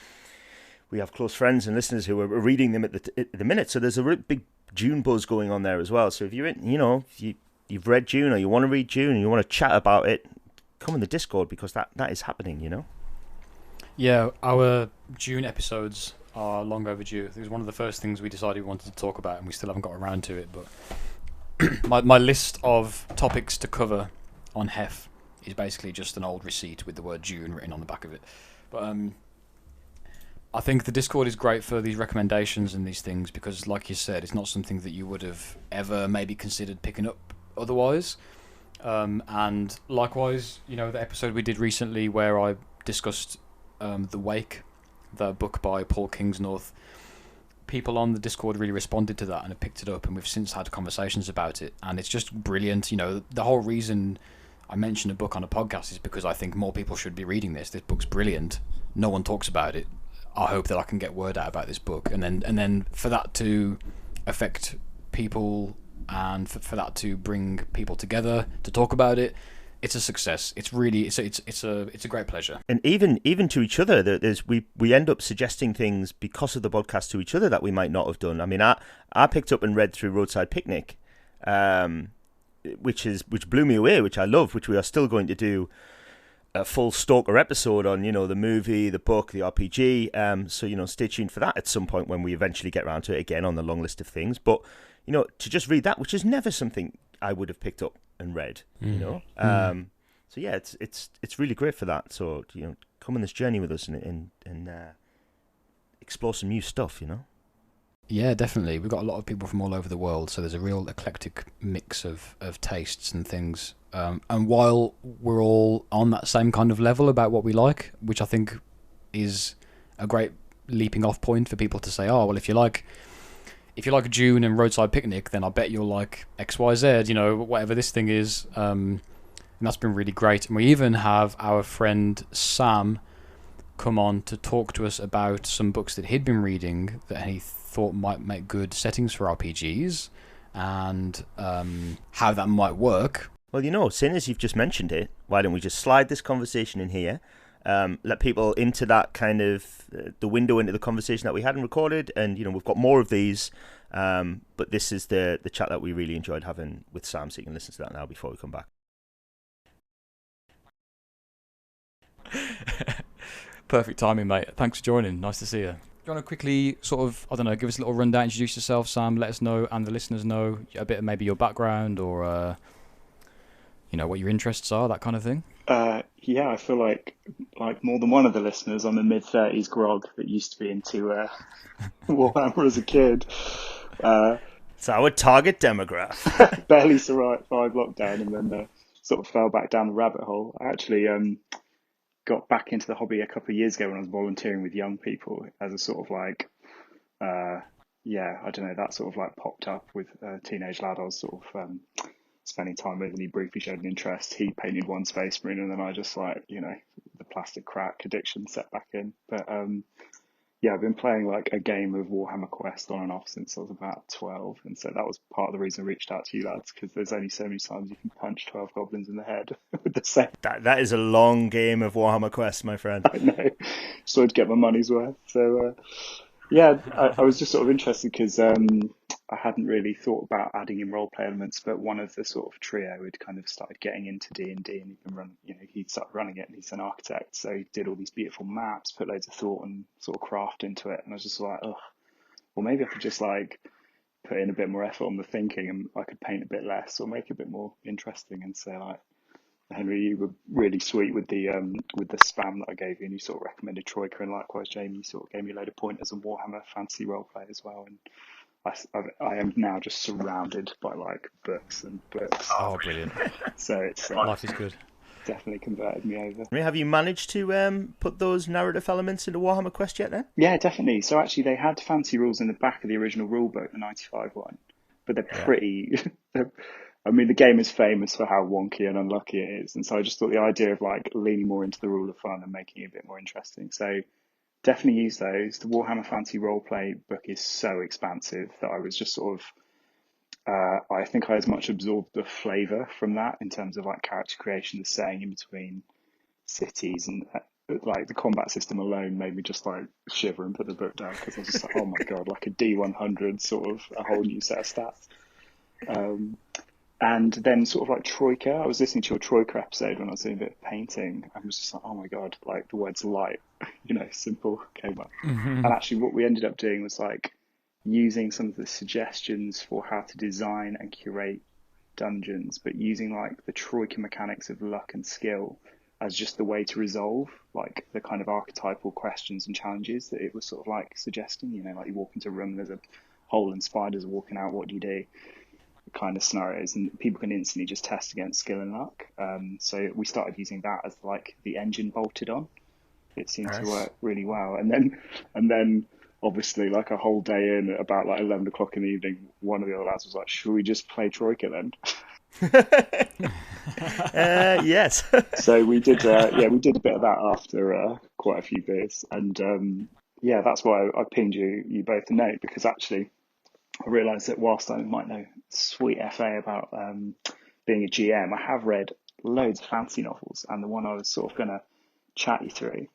we have close friends and listeners who are reading them at the minute. So there's a big Dune buzz going on there as well. So if you're in, if you've read Dune or you want to read Dune and you want to chat about it, come in the Discord because that is happening. Yeah, our June episodes are long overdue. It was one of the first things we decided we wanted to talk about, and we still haven't got around to it. But my list of topics to cover on HEF is basically just an old receipt with the word June written on the back of it. But I think the Discord is great for these recommendations and these things because, like you said, it's not something that you would have ever maybe considered picking up otherwise. And likewise, the episode we did recently where I discussed The Wake, the book by Paul Kingsnorth, people on the Discord really responded to that and have picked it up, and we've since had conversations about it, and it's just brilliant. The whole reason I mention a book on a podcast is because I think more people should be reading this. This book's brilliant. No one talks about it. I hope that I can get word out about this book, and then for that to affect people and for that to bring people together to talk about it, it's a success. It's really it's a great pleasure. And even to each other, we end up suggesting things because of the podcast to each other that we might not have done. I mean, I picked up and read through Roadside Picnic, which blew me away, which I love, which we are still going to do a full Stalker episode on, the movie, the book, the RPG. So stay tuned for that at some point when we eventually get around to it again on the long list of things. But to just read that, which is never something I would have picked up and read, So yeah, it's really great for that. So come on this journey with us and explore some new stuff. Yeah, definitely. We've got a lot of people from all over the world, so there's a real eclectic mix of tastes and things. And while we're all on that same kind of level about what we like, which I think is a great leaping off point for people to say, oh well, if you like June and Roadside Picnic, then I bet you'll like XYZ, whatever this thing is. And that's been really great. And we even have our friend Sam come on to talk to us about some books that he'd been reading that he thought might make good settings for RPGs and how that might work. Well, seeing as you've just mentioned it, why don't we just slide this conversation in here? Let people into that kind of the window into the conversation that we hadn't recorded, and we've got more of these, but this is the chat that we really enjoyed having with Sam, so you can listen to that now before we come back. Perfect timing, mate. Thanks for joining. Nice to see you. Do you want to quickly sort of, give us a little rundown, introduce yourself, Sam, let us know and the listeners know a bit of maybe your background or what your interests are, that kind of thing? Yeah, I feel like more than one of the listeners, I'm a mid-30s grog that used to be into Warhammer as a kid. It's our target demographic. Barely survived lockdown and then sort of fell back down the rabbit hole. I actually got back into the hobby a couple of years ago when I was volunteering with young people as a sort of I don't know, that sort of popped up with a teenage lad I was sort of spending time with, and he briefly showed an interest. He painted one Space Marine, and then I just the plastic crack addiction set back in. But I've been playing a game of Warhammer Quest on and off since I was about 12, and so that was part of the reason I reached out to you lads, because there's only so many times you can punch 12 goblins in the head with the same. That is a long game of Warhammer Quest, my friend. I know, just wanted to get my money's worth. So I was just sort of interested because I hadn't really thought about adding in roleplay elements, but one of the sort of trio had kind of started getting into D&D, and he started running it, and he's an architect, so he did all these beautiful maps, put loads of thought and sort of craft into it, and I was just like, oh, well, maybe I could just put in a bit more effort on the thinking, and I could paint a bit less or make it a bit more interesting. And so Henry, you were really sweet with the spam that I gave you, and you sort of recommended Troika, and likewise Jamie, you sort of gave me a load of pointers on Warhammer Fantasy roleplay as well, and I am now just surrounded by books and books. Oh, brilliant! So it's life is good. Definitely converted me over. Have you managed to put those narrative elements into Warhammer Quest yet then? Yeah, definitely. So actually they had fancy rules in the back of the original rulebook, the 95 one, but they're pretty... I mean, the game is famous for how wonky and unlucky it is, and so I just thought the idea of leaning more into the rule of fun and making it a bit more interesting. So definitely use those. The Warhammer Fantasy Roleplay book is so expansive that I was just sort of... I think I as much absorbed the flavour from that in terms of character creation, the setting in between cities, and like the combat system alone made me just like shiver and put the book down because I was just like, oh my God, like a D100, sort of a whole new set of stats. And then sort of like Troika, I was listening to your Troika episode when I was doing a bit of painting. I was just like, oh my God, like the words light, simple came up. And actually what we ended up doing was like using some of the suggestions for how to design and curate dungeons, but using like the Troika mechanics of luck and skill as just the way to resolve like the kind of archetypal questions and challenges that it was sort of like suggesting, like you walk into a room, there's a hole and spiders are walking out, what do you do? Kind of scenarios, and people can instantly just test against skill and luck. So we started using that as like the engine bolted on. It seemed to work really well. And then obviously like a whole day in, about like 11 o'clock in the evening, one of the other lads was like, should we just play Troika then? Yes. So we did we did a bit of that after quite a few beers, and that's why I pinged you both a note, because actually I realised that whilst I might know sweet FA about being a GM, I have read loads of fantasy novels, and the one I was sort of going to chat you through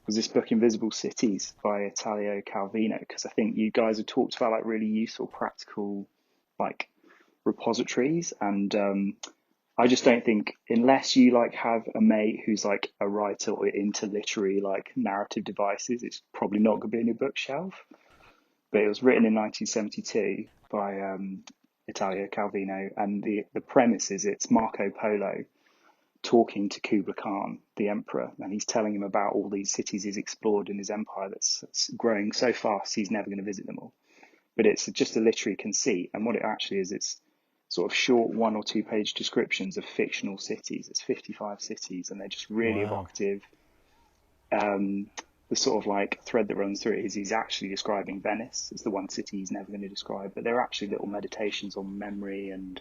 was this book Invisible Cities by Italio Calvino, because I think you guys have talked about like really useful, practical like repositories, and I just don't think, unless you like have a mate who's like a writer or into literary like narrative devices, it's probably not going to be on your bookshelf. But it was written in 1972 by Italio Calvino, and the premise is it's Marco Polo talking to Kublai Khan, the emperor, and he's telling him about all these cities he's explored in his empire that's growing so fast he's never going to visit them all. But it's just a literary conceit, and what it actually is, it's sort of short 1 or 2 page descriptions of fictional cities. It's 55 cities, and they're just really evocative. The sort of like thread that runs through it is he's actually describing Venice as the one city he's never going to describe, but they're actually little meditations on memory and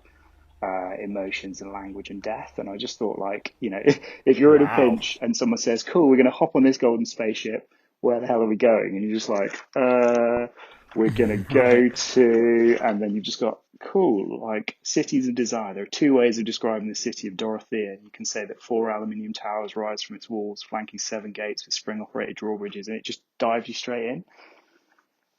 emotions and language and death. And I just thought, like, if you're in a pinch and someone says, cool, we're going to hop on this golden spaceship, where the hell are we going? And you're just like, we're going to go to, and then you've just got, cool, like cities of desire. There are 2 ways of describing the city of Dorothea. You can say that 4 aluminium towers rise from its walls, flanking 7 gates with spring-operated drawbridges, and it just dives you straight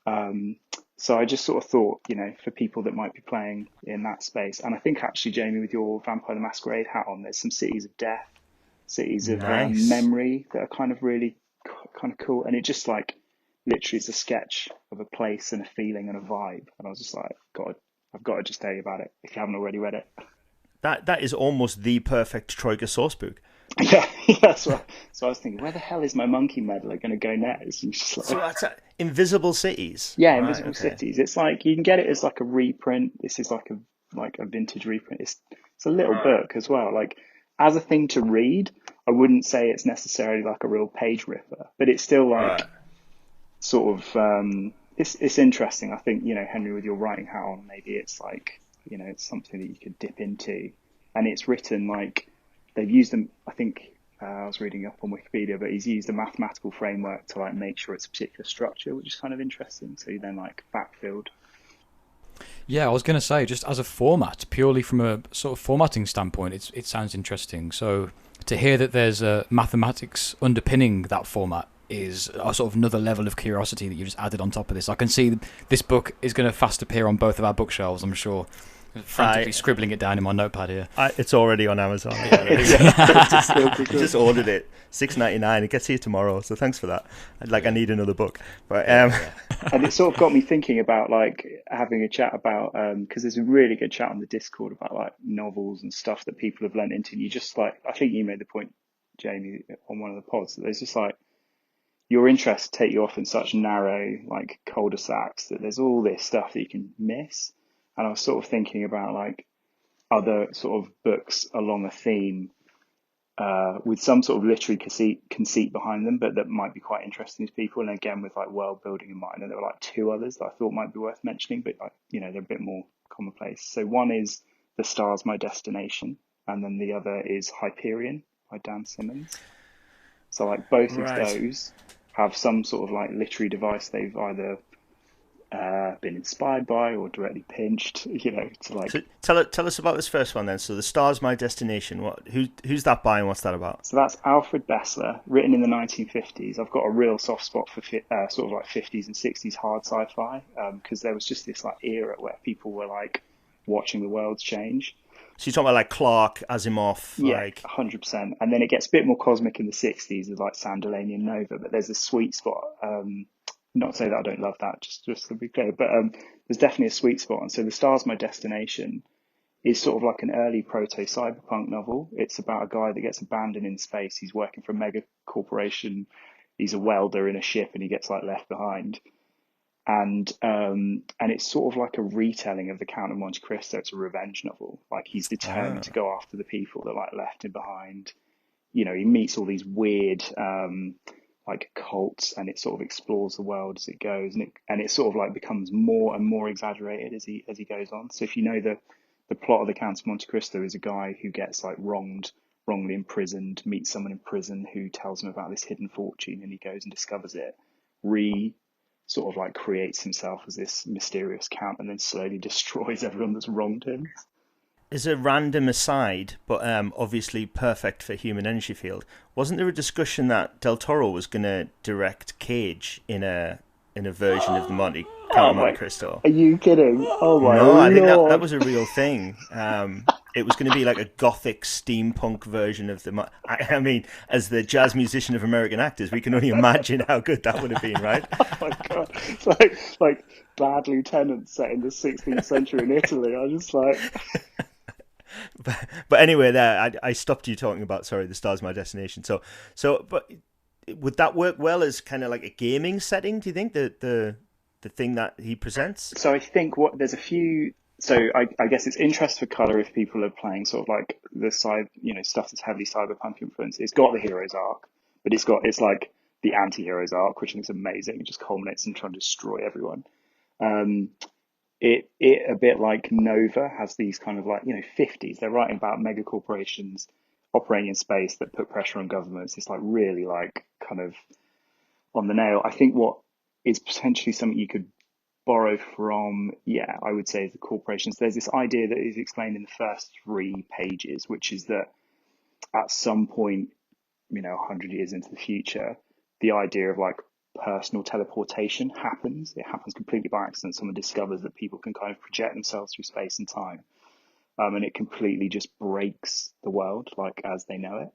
in. So I just sort of thought, for people that might be playing in that space, and I think actually, Jamie, with your Vampire the Masquerade hat on, there's some cities of death, cities of memory that are kind of really kind of cool, and it just like literally is a sketch of a place and a feeling and a vibe, and I was just like, God, I've got to just tell you about it if you haven't already read it. That is almost the perfect Troika source book. Yeah, so I was thinking, where the hell is my monkey meddler going to go next? And just like, so that's Invisible Cities. Yeah, Invisible Cities. It's like you can get it as like a reprint. This is like a vintage reprint. It's a little book as well. Like as a thing to read, I wouldn't say it's necessarily like a real page ripper, but it's still like sort of it's interesting. I think Henry, with your writing hat on, maybe it's like it's something that you could dip into, and it's written like. They've used them, I think, I was reading up on Wikipedia, but he's used a mathematical framework to like make sure it's a particular structure, which is kind of interesting. So you then like backfilled. Yeah, I was going to say, just as a format, purely from a sort of formatting standpoint, it sounds interesting. So to hear that there's a mathematics underpinning that format is a sort of another level of curiosity that you just added on top of this. I can see this book is going to fast appear on both of our bookshelves, I'm sure. Frantically scribbling it down in my notepad here. It's already on Amazon. Just ordered it, $6.99. It gets here tomorrow, so thanks for that. I need another book. But and it sort of got me thinking about like having a chat about because there's a really good chat on the Discord about like novels and stuff that people have lent into. And you just like, I think you made the point, Jamie, on one of the pods, that there's just like your interests take you off in such narrow like cul-de-sacs that there's all this stuff that you can miss. And I was sort of thinking about like other sort of books along a theme with some sort of literary conceit behind them, but that might be quite interesting to people. And again, with like world building in mind. And there were like 2 others that I thought might be worth mentioning, but they're a bit more commonplace. So one is The Stars, My Destination, and then the other is Hyperion by Dan Simmons. So like both of those have some sort of like literary device they've either been inspired by or directly pinched, to like. So tell us about this first one then. So The Star's My Destination. Who's that by and what's that about? So that's Alfred Bessler, written in the 1950s. I've got a real soft spot for sort of like 50s and 60s hard sci-fi, because there was just this like era where people were like watching the world change. So you're talking about like Clarke, Asimov, Yeah, like 100%. And then it gets a bit more cosmic in the 60s with like Sandelanian Nova, but there's a sweet spot. Not to say that I don't love that, just to be clear, but there's definitely a sweet spot. And so The Star's My Destination is sort of like an early proto-cyberpunk novel. It's about a guy that gets abandoned in space. He's working for a mega corporation. He's a welder in a ship and he gets like left behind. And it's sort of like a retelling of the Count of Monte Cristo. It's a revenge novel. Like he's determined to go after the people that like left him behind. He meets all these weird like cults, and it sort of explores the world as it goes, and it sort of like becomes more and more exaggerated as he goes on. So if you know the plot of the Count of Monte Cristo is a guy who gets like wrongly imprisoned, meets someone in prison who tells him about this hidden fortune, and he goes and discovers it, sort of like creates himself as this mysterious count, and then slowly destroys everyone that's wronged him. As a random aside, but obviously perfect for Human Energy Field, wasn't there a discussion that Del Toro was going to direct Cage in a version of the Count of Monte Cristo? Are you kidding? Oh my No, Lord. I think that was a real thing. It was going to be like a gothic steampunk version of the. I mean, as the jazz musician of American actors, we can only imagine how good that would have been, right? Oh my God. It's like Bad Lieutenant set in the 16th century in Italy. I just like. But anyway, there I stopped you talking about. Sorry, The Star's My Destination. But would that work well as kind of like a gaming setting? Do you think the thing that he presents? So I think there's a few. So I guess it's interest for color if people are playing sort of like the side, stuff that's heavily cyberpunk influence. It's got the hero's arc, but it's like the anti-hero's arc, which is amazing. It just culminates in trying to destroy everyone. It a bit like Nova has these kind of like 50s. They're writing about mega corporations operating in space that put pressure on governments. It's like really like kind of on the nail. I think what is potentially something you could borrow from, I would say, is the corporations. There's this idea that is explained in the first 3 pages, which is that at some point, 100 years into the future, the idea of like personal teleportation happens. It happens completely by accident. Someone discovers that people can kind of project themselves through space and time, and it completely just breaks the world like as they know it.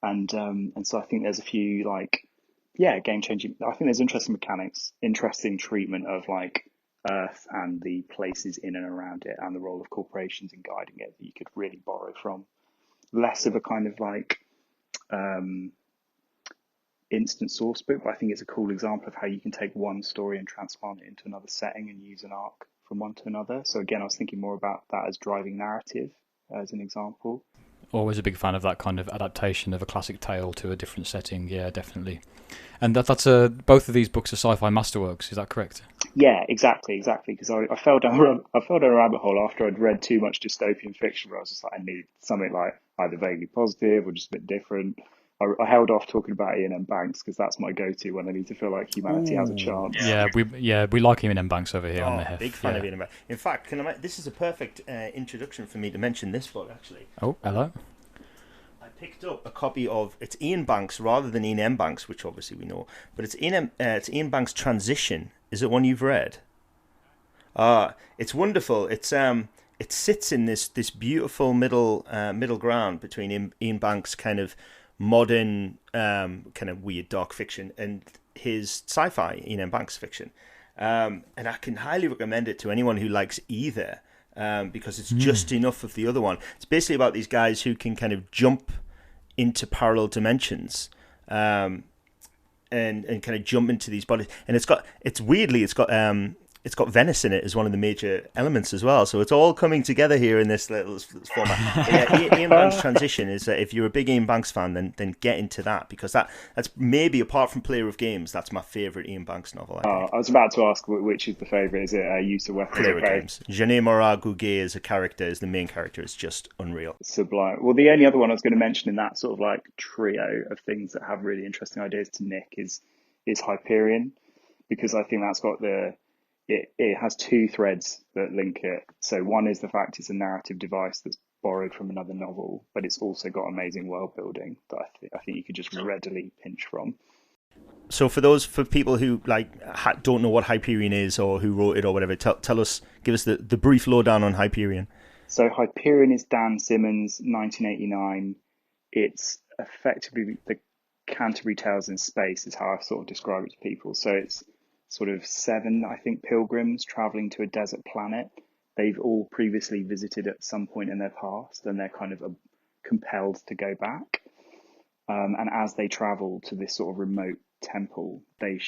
And so I think there's a few like game changing. I think there's interesting mechanics, interesting treatment of like Earth and the places in and around it, and the role of corporations in guiding it that you could really borrow from. Less of a kind of like instant source book, but I think it's a cool example of how you can take one story and transplant it into another setting and use an arc from one to another. So again, I was thinking more about that as driving narrative as an example. Always a big fan of that kind of adaptation of a classic tale to a different setting. Yeah, definitely. And that's both of these books are sci-fi masterworks. Is that correct? Yeah, exactly. Because I fell down a rabbit hole after I'd read too much dystopian fiction, where I was just like, I need something like either vaguely positive or just a bit different. I held off talking about Ian M. Banks because that's my go-to when I need to feel like humanity has a chance. We like Ian M. Banks over here on the HEF. Big fan of Ian M. Banks. In fact, this is a perfect introduction for me to mention this book actually. Oh, hello. I picked up a copy of it's Ian Banks rather than Ian M. Banks, which obviously we know, but it's Ian Banks' Transition. Is it one you've read? It's wonderful. It sits in this beautiful middle ground between Ian Banks' kind of modern kind of weird dark fiction and his sci-fi Ian M. Banks fiction, and I can highly recommend it to anyone who likes either, because it's just enough of the other one. It's basically about these guys who can kind of jump into parallel dimensions, and kind of jump into these bodies, and it's got Venice in it as one of the major elements as well. So it's all coming together here in this little format. Ian Banks' Transition is that if you're a big Ian Banks fan, then get into that, because that's maybe, apart from Player of Games, that's my favourite Ian Banks novel. I was about to ask which is the favourite. Is it Use of Weapons? Player of Games. Jeunet Morat Gouguet as a character, as the main character, is just unreal. Sublime. Well, the only other one I was going to mention in that sort of like trio of things that have really interesting ideas to Nick is Hyperion, because I think that's got it has two threads that link it. So one is the fact it's a narrative device that's borrowed from another novel, but it's also got amazing world building that I think you could just readily pinch from. So for people who don't know what Hyperion is or who wrote it or whatever, give us the brief lowdown on Hyperion. So Hyperion is Dan Simmons, 1989. It's effectively the Canterbury Tales in space is how I sort of describe it to people. So it's sort of 7, I think, pilgrims traveling to a desert planet. They've all previously visited at some point in their past, and they're kind of compelled to go back. And as they travel to this sort of remote temple, they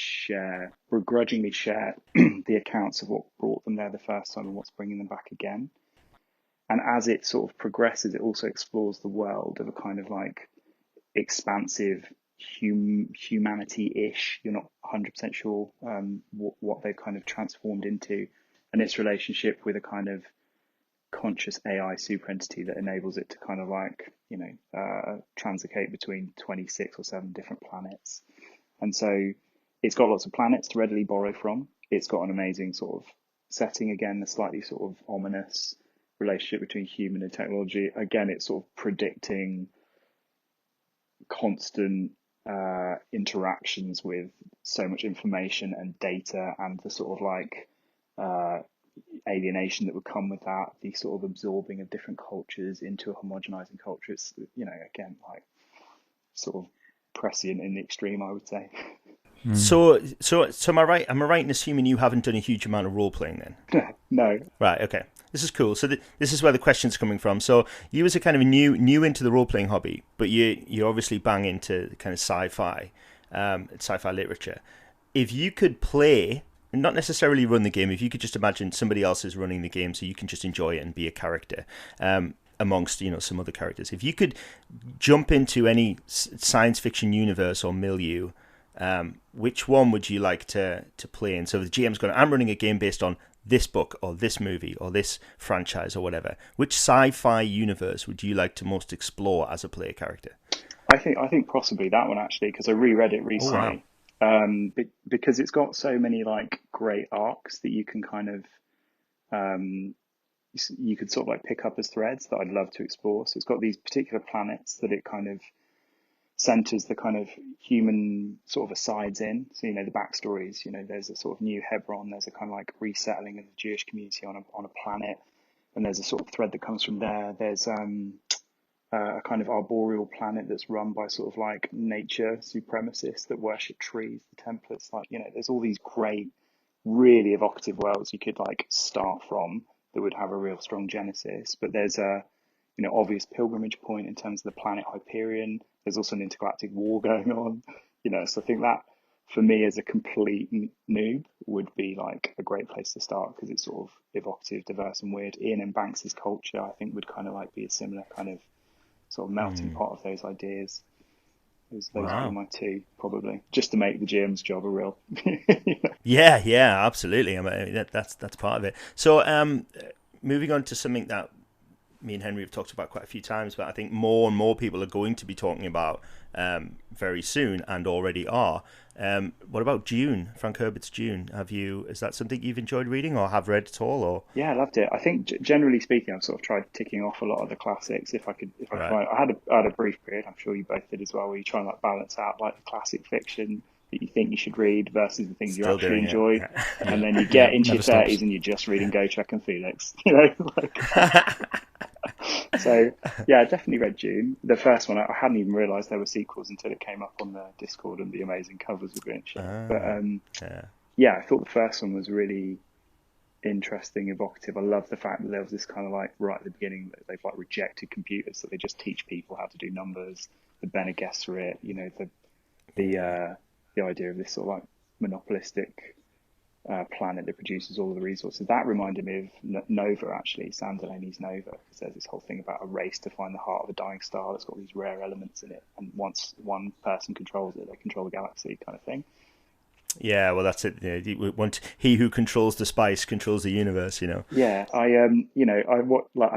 begrudgingly share the accounts of what brought them there the first time and what's bringing them back again. And as it sort of progresses, it also explores the world of a kind of like expansive humanity-ish. You're not 100% sure what they've kind of transformed into, and its relationship with a kind of conscious AI superentity that enables it to kind of like, translocate between 26 or 7 different planets. And so it's got lots of planets to readily borrow from. It's got an amazing sort of setting, again, the slightly sort of ominous relationship between human and technology. Again, it's sort of predicting constant interactions with so much information and data, and the sort of like alienation that would come with that, the sort of absorbing of different cultures into a homogenizing culture. It's, again, like sort of prescient in the extreme, I would say. So am I right? Am I right in assuming you haven't done a huge amount of role playing then? No. Right. Okay. This is cool. So this is where the question's coming from. So you as a kind of new into the role playing hobby, but you obviously bang into kind of sci-fi literature. If you could play, not necessarily run the game, if you could just imagine somebody else is running the game, so you can just enjoy it and be a character. Amongst some other characters, if you could jump into any science fiction universe or milieu, which one would you like to play in? So the GM's going, I'm running a game based on this book or this movie or this franchise or whatever. Which sci-fi universe would you like to most explore as a player character? I think possibly that one, actually, because I reread it recently. Oh, wow. Because it's got so many like great arcs that you can kind of you could sort of like pick up as threads that I'd love to explore. So it's got these particular planets that it kind of centers the kind of human sort of asides in. So, the backstories, there's a sort of new Hebron, there's a kind of like resettling of the Jewish community on a planet. And there's a sort of thread that comes from there. There's a kind of arboreal planet that's run by sort of like nature supremacists that worship trees, the Templars. Like, there's all these great, really evocative worlds you could like start from that would have a real strong genesis. But there's a obvious pilgrimage point in terms of the planet Hyperion. There's also an intergalactic war going on, so I think that for me as a complete noob would be like a great place to start, because it's sort of evocative, diverse and weird. Ian and Banks's culture, I think, would kind of like be a similar kind of sort of melting pot of those ideas. Those would be my two, probably, just to make the GM's job a real. Yeah, absolutely. I mean, that's part of it. So, moving on to something that me and Henry have talked about quite a few times, but I think more and more people are going to be talking about very soon, and already are. What about Dune, Frank Herbert's Dune? Is that something you've enjoyed reading or have read at all? Or yeah, I loved it. I think generally speaking, I've sort of tried ticking off a lot of the classics. If I had a brief period, I'm sure you both did as well, where you try and like balance out like the classic fiction that you think you should read versus the things you actually enjoy. And then you get into your 30s and you're just reading Gotrek and Felix, So yeah, I definitely read Dune. The first one, I hadn't even realised there were sequels until it came up on the Discord and the amazing covers were being shared. But I thought the first one was really interesting, evocative. I love the fact that there was this kind of like right at the beginning that they've like rejected computers, so they just teach people how to do numbers. The Bene Gesserit, the idea of this sort of like monopolistic planet that produces all of the resources. That reminded me of Nova, actually, Sam Delaney's Nova, because there's this whole thing about a race to find the heart of a dying star that's got these rare elements in it, and once one person controls it, they control the galaxy, kind of thing. Yeah, well, that's it. He who controls the spice controls the universe. Yeah, I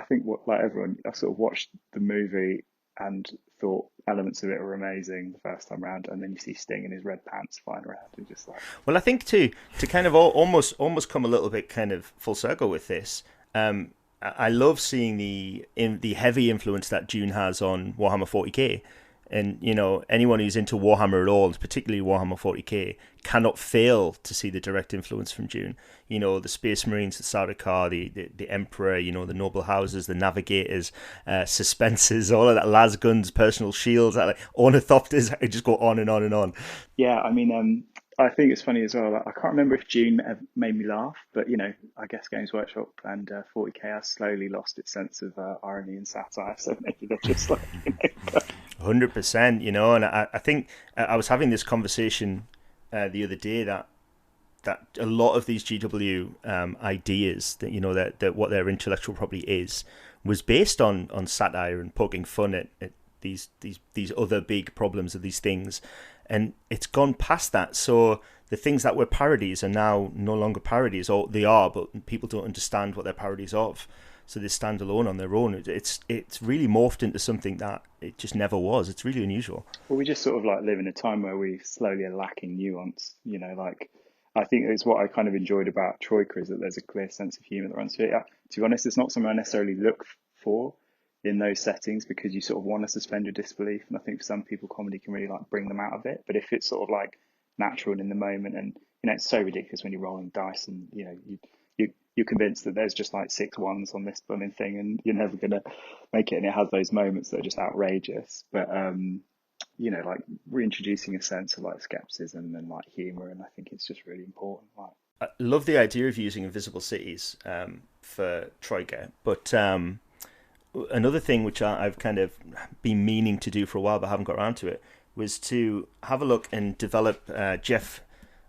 think like everyone, I sort of watched the movie, and thought elements of it were amazing the first time around, and then you see Sting in his red pants flying around and just like. Well, I think to kind of almost come a little bit kind of full circle with this. I love seeing the heavy influence that Dune has on Warhammer 40k. And, you know, anyone who's into Warhammer at all, and particularly Warhammer 40k, cannot fail to see the direct influence from Dune. You know, the Space Marines, the Sardaukar, the Emperor, you know, the noble houses, the navigators, suspensors, all of that, lasguns, personal shields, like ornithopters. I just go on and on and on. Yeah, I mean, I think it's funny as well. I can't remember if June ever made me laugh, but you know, I guess Games Workshop and 40k has slowly lost its sense of irony and satire. So maybe they're just like, you know, 100%, you know, and I think I was having this conversation the other day that a lot of these GW ideas that, you know, that what their intellectual property is was based on satire and poking fun at these other big problems of these things, and it's gone past that. So the things that were parodies are now no longer parodies, or they are, but people don't understand what they're parodies of. So they stand alone on their own. It's really morphed into something that it just never was. It's really unusual. well, we just sort of like live in a time where we slowly are lacking nuance. You know, like I think it's what I kind of enjoyed about Troika is that there's a clear sense of humour that runs through it. To be honest, it's not something I necessarily look for in those settings because you sort of want to suspend your disbelief. And I think for some people, comedy can really like bring them out of it. But if it's sort of like natural and in the moment, and you know, it's so ridiculous when you're rolling dice and you know you're convinced that there's just like 6 ones on this blooming thing and you're never gonna make it, and it has those moments that are just outrageous. But you know, like reintroducing a sense of like skepticism and like humor, and I think it's just really important. Like, I love the idea of using invisible cities for Troika, but another thing which I've kind of been meaning to do for a while but haven't got around to it was to have a look and develop Jeff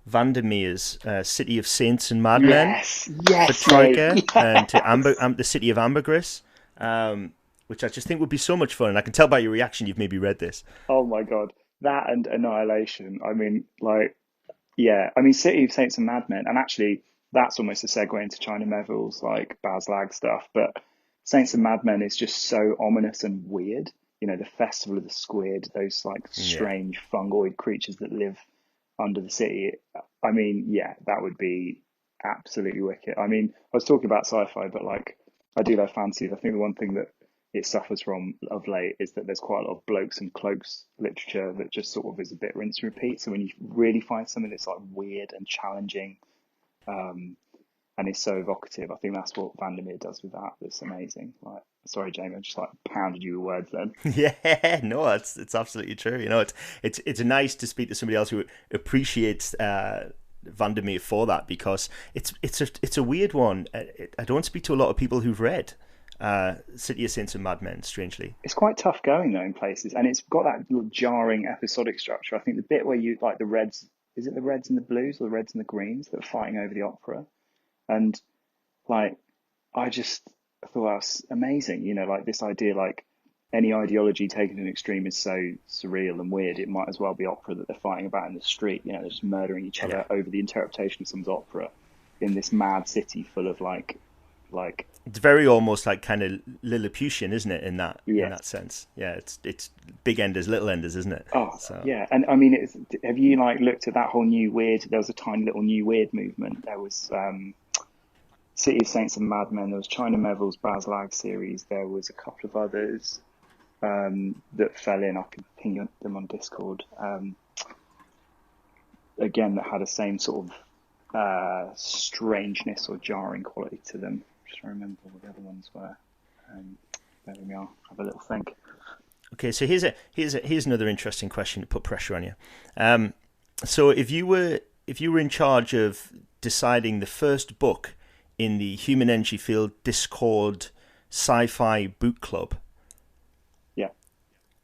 Vandermeer's City of Saints and Madmen for Troika, yes. and to the City of Ambergris, which I just think would be so much fun. And I can tell by your reaction you've maybe read this. Oh my God, that and Annihilation. I mean, like, yeah, I mean, City of Saints and Madmen, and actually, that's almost a segue into China Melville's like Baz Lag stuff. But Saints and Madmen is just so ominous and weird. You know, the Festival of the Squid, those like Yeah. strange fungoid creatures that live under the city. I mean, yeah, that would be absolutely wicked. I mean, I was talking about sci-fi, but like, I do love fantasy. I think the one thing that it suffers from of late is that there's quite a lot of blokes and cloaks literature that just sort of is a bit rinse and repeat. So when you really find something that's like weird and challenging, and is so evocative, I think that's what Vandermeer does with that. That's amazing. Like, sorry, Jamie, I just like pounded you with words then. Yeah, no, it's absolutely true. You know, it's nice to speak to somebody else who appreciates Vandermeer for that, because it's a weird one. I don't speak to a lot of people who've read City of Saints and Madmen, strangely. It's quite tough going though in places, and it's got that little jarring episodic structure. I think the bit where you like the Reds, is it the Reds and the Blues or the Reds and the Greens that are fighting over the opera? And like, I just thought that was amazing. You know, like this idea, like any ideology taken to an extreme is so surreal and weird. It might as well be opera that they're fighting about in the street. You know, they're just murdering each other over the interpretation of someone's opera in this mad city full of like. It's very almost like kind of Lilliputian, isn't it? In that sense, yeah. It's big enders, little enders, isn't it? Oh, so. Yeah. And I mean, have you like looked at that whole new weird? There was a tiny little new weird movement. There was City of Saints and Madmen. There was China Melville's Baz Lag series. There was a couple of others that fell in. I can ping them on Discord. Again, that had the same sort of strangeness or jarring quality to them. Just remember what the other ones were. There we are. Have a little think. Okay, so here's another interesting question to put pressure on you. So if you were in charge of deciding the first book in the Human Energy Field Discord Sci-Fi Book Club, yeah,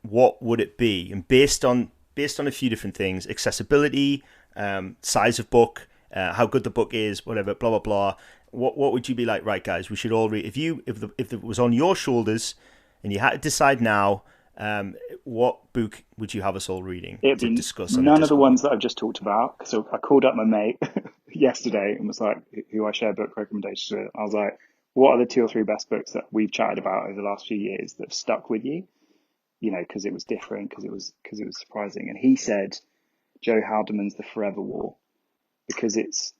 what would it be? And based on a few different things: accessibility, size of book, how good the book is, whatever, blah blah blah. What would you be like? Right, guys, we should all read. If it was on your shoulders, and you had to decide now, what book would you have us all reading to discuss? None of the ones that I've just talked about. So I called up my mate yesterday and was like, who I share book recommendations with. I was like, what are the 2 or 3 best books that we've chatted about over the last few years that have stuck with you? because it was different, because it was surprising. And he said Joe Haldeman's The Forever War, because it's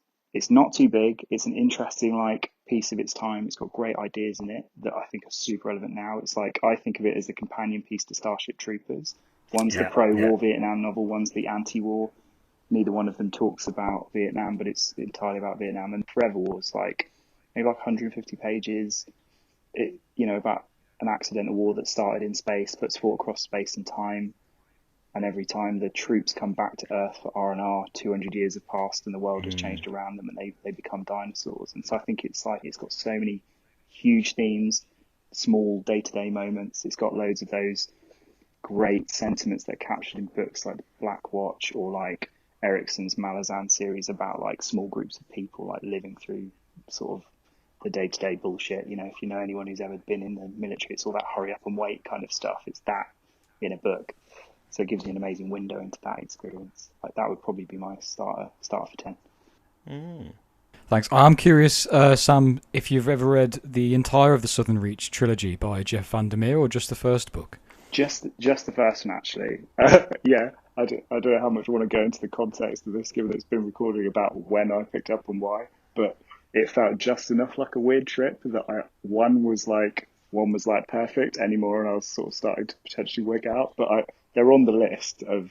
not too big. It's an interesting like piece of its time. It's got great ideas in it that I think are super relevant now. It's like, I think of it as a companion piece to Starship Troopers. One's the pro-war Vietnam novel, one's the anti-war. Neither one of them talks about Vietnam, but it's entirely about Vietnam. And Forever War is like maybe like 150 pages. About an accidental war that started in space but's fought across space and time. And every time the troops come back to Earth for R&R, 200 years have passed and the world has changed around them, and they become dinosaurs. And so I think it's got so many huge themes, small day-to-day moments. It's got loads of those great sentiments that are captured in books like Black Watch, or like Erickson's Malazan series about like small groups of people like living through sort of the day-to-day bullshit. If you know anyone who's ever been in the military, it's all that hurry up and wait kind of stuff. It's that in a book. So it gives you an amazing window into that experience. Like, that would probably be my starter for 10. Thanks. I'm curious, Sam, if you've ever read the entire of the Southern Reach trilogy by Jeff Vandermeer, or just the first book? Just the first one, actually. Yeah, I don't know how much I want to go into the context of this, given that it's been recording about when I picked up and why, but it felt just enough like a weird trip that one was like perfect anymore, and I was sort of starting to potentially wig out. But they're on the list of.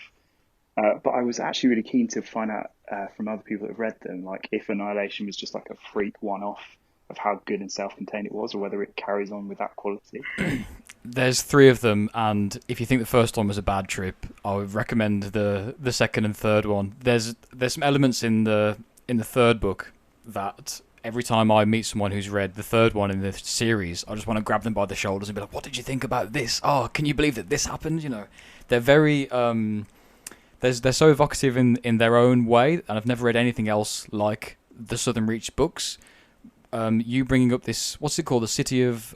But I was actually really keen to find out from other people that have read them, like if Annihilation was just like a freak one-off of how good and self-contained it was, or whether it carries on with that quality. There's 3 of them, and if you think the first one was a bad trip, I would recommend the second and third one. There's some elements in the third book that every time I meet someone who's read the third one in the series, I just want to grab them by the shoulders and be like, "What did you think about this? Oh, can you believe that this happened?" They're very they're so evocative in their own way, and I've never read anything else like the Southern Reach books. You bringing up this, what's it called, the City of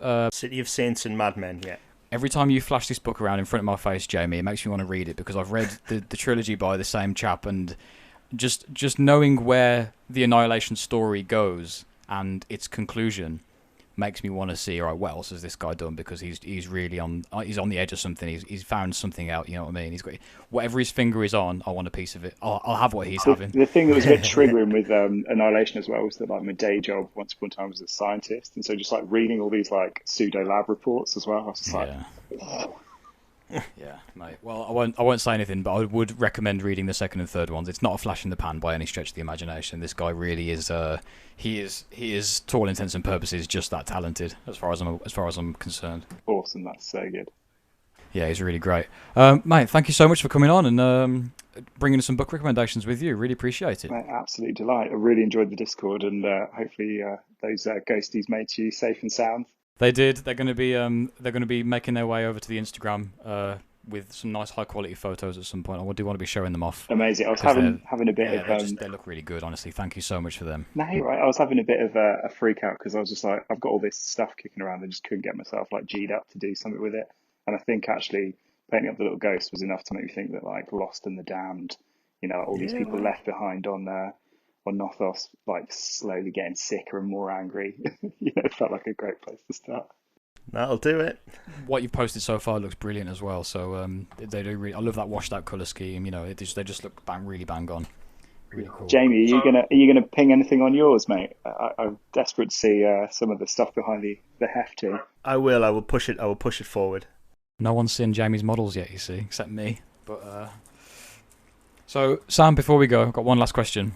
Saints and Madmen, yeah. Every time you flash this book around in front of my face, Jamie, it makes me want to read it, because I've read the trilogy by the same chap, and just knowing where the Annihilation story goes and its conclusion makes me want to see, all right, what else has this guy done? Because he's really on the edge of something. He's found something out. You know what I mean? He's got whatever his finger is on. I want a piece of it. I'll have what he's having. The thing that was a bit triggering with Annihilation as well was that like my day job once upon a time was a scientist, and so just like reading all these like pseudo lab reports as well, I was just like. Yeah, mate. Well, I won't say anything, but I would recommend reading the second and third ones. It's not a flash in the pan by any stretch of the imagination. This guy really is. He is, to all intents and purposes, just that talented, as far as I'm concerned. Awesome, that's so good. Yeah, he's really great, mate. Thank you so much for coming on and bringing us some book recommendations with you. Really appreciate it. Mate, absolute delight. I really enjoyed the Discord, and hopefully those ghosties made you safe and sound. They did. They're going to be making their way over to the Instagram with some nice high quality photos at some point. I do want to be showing them off. Amazing. I was having a bit of. They look really good, honestly. Thank you so much for them. No, you're right. I was having a bit of a freak out because I was just like, I've got all this stuff kicking around. I just couldn't get myself like G'd up to do something with it. And I think actually painting up the little ghost was enough to make me think that like Lost and the Damned, all these people left behind on Nothos, like slowly getting sicker and more angry. It felt like a great place to start. That'll do it. What you've posted so far looks brilliant as well. So they do really. I love that washed out colour scheme. They just look really bang on. Really cool. Jamie, are you gonna ping anything on yours, mate? I'm desperate to see some of the stuff behind the heft too. I will. I will push it forward. No one's seen Jamie's models yet, you see, except me. But so Sam, before we go, I've got one last question.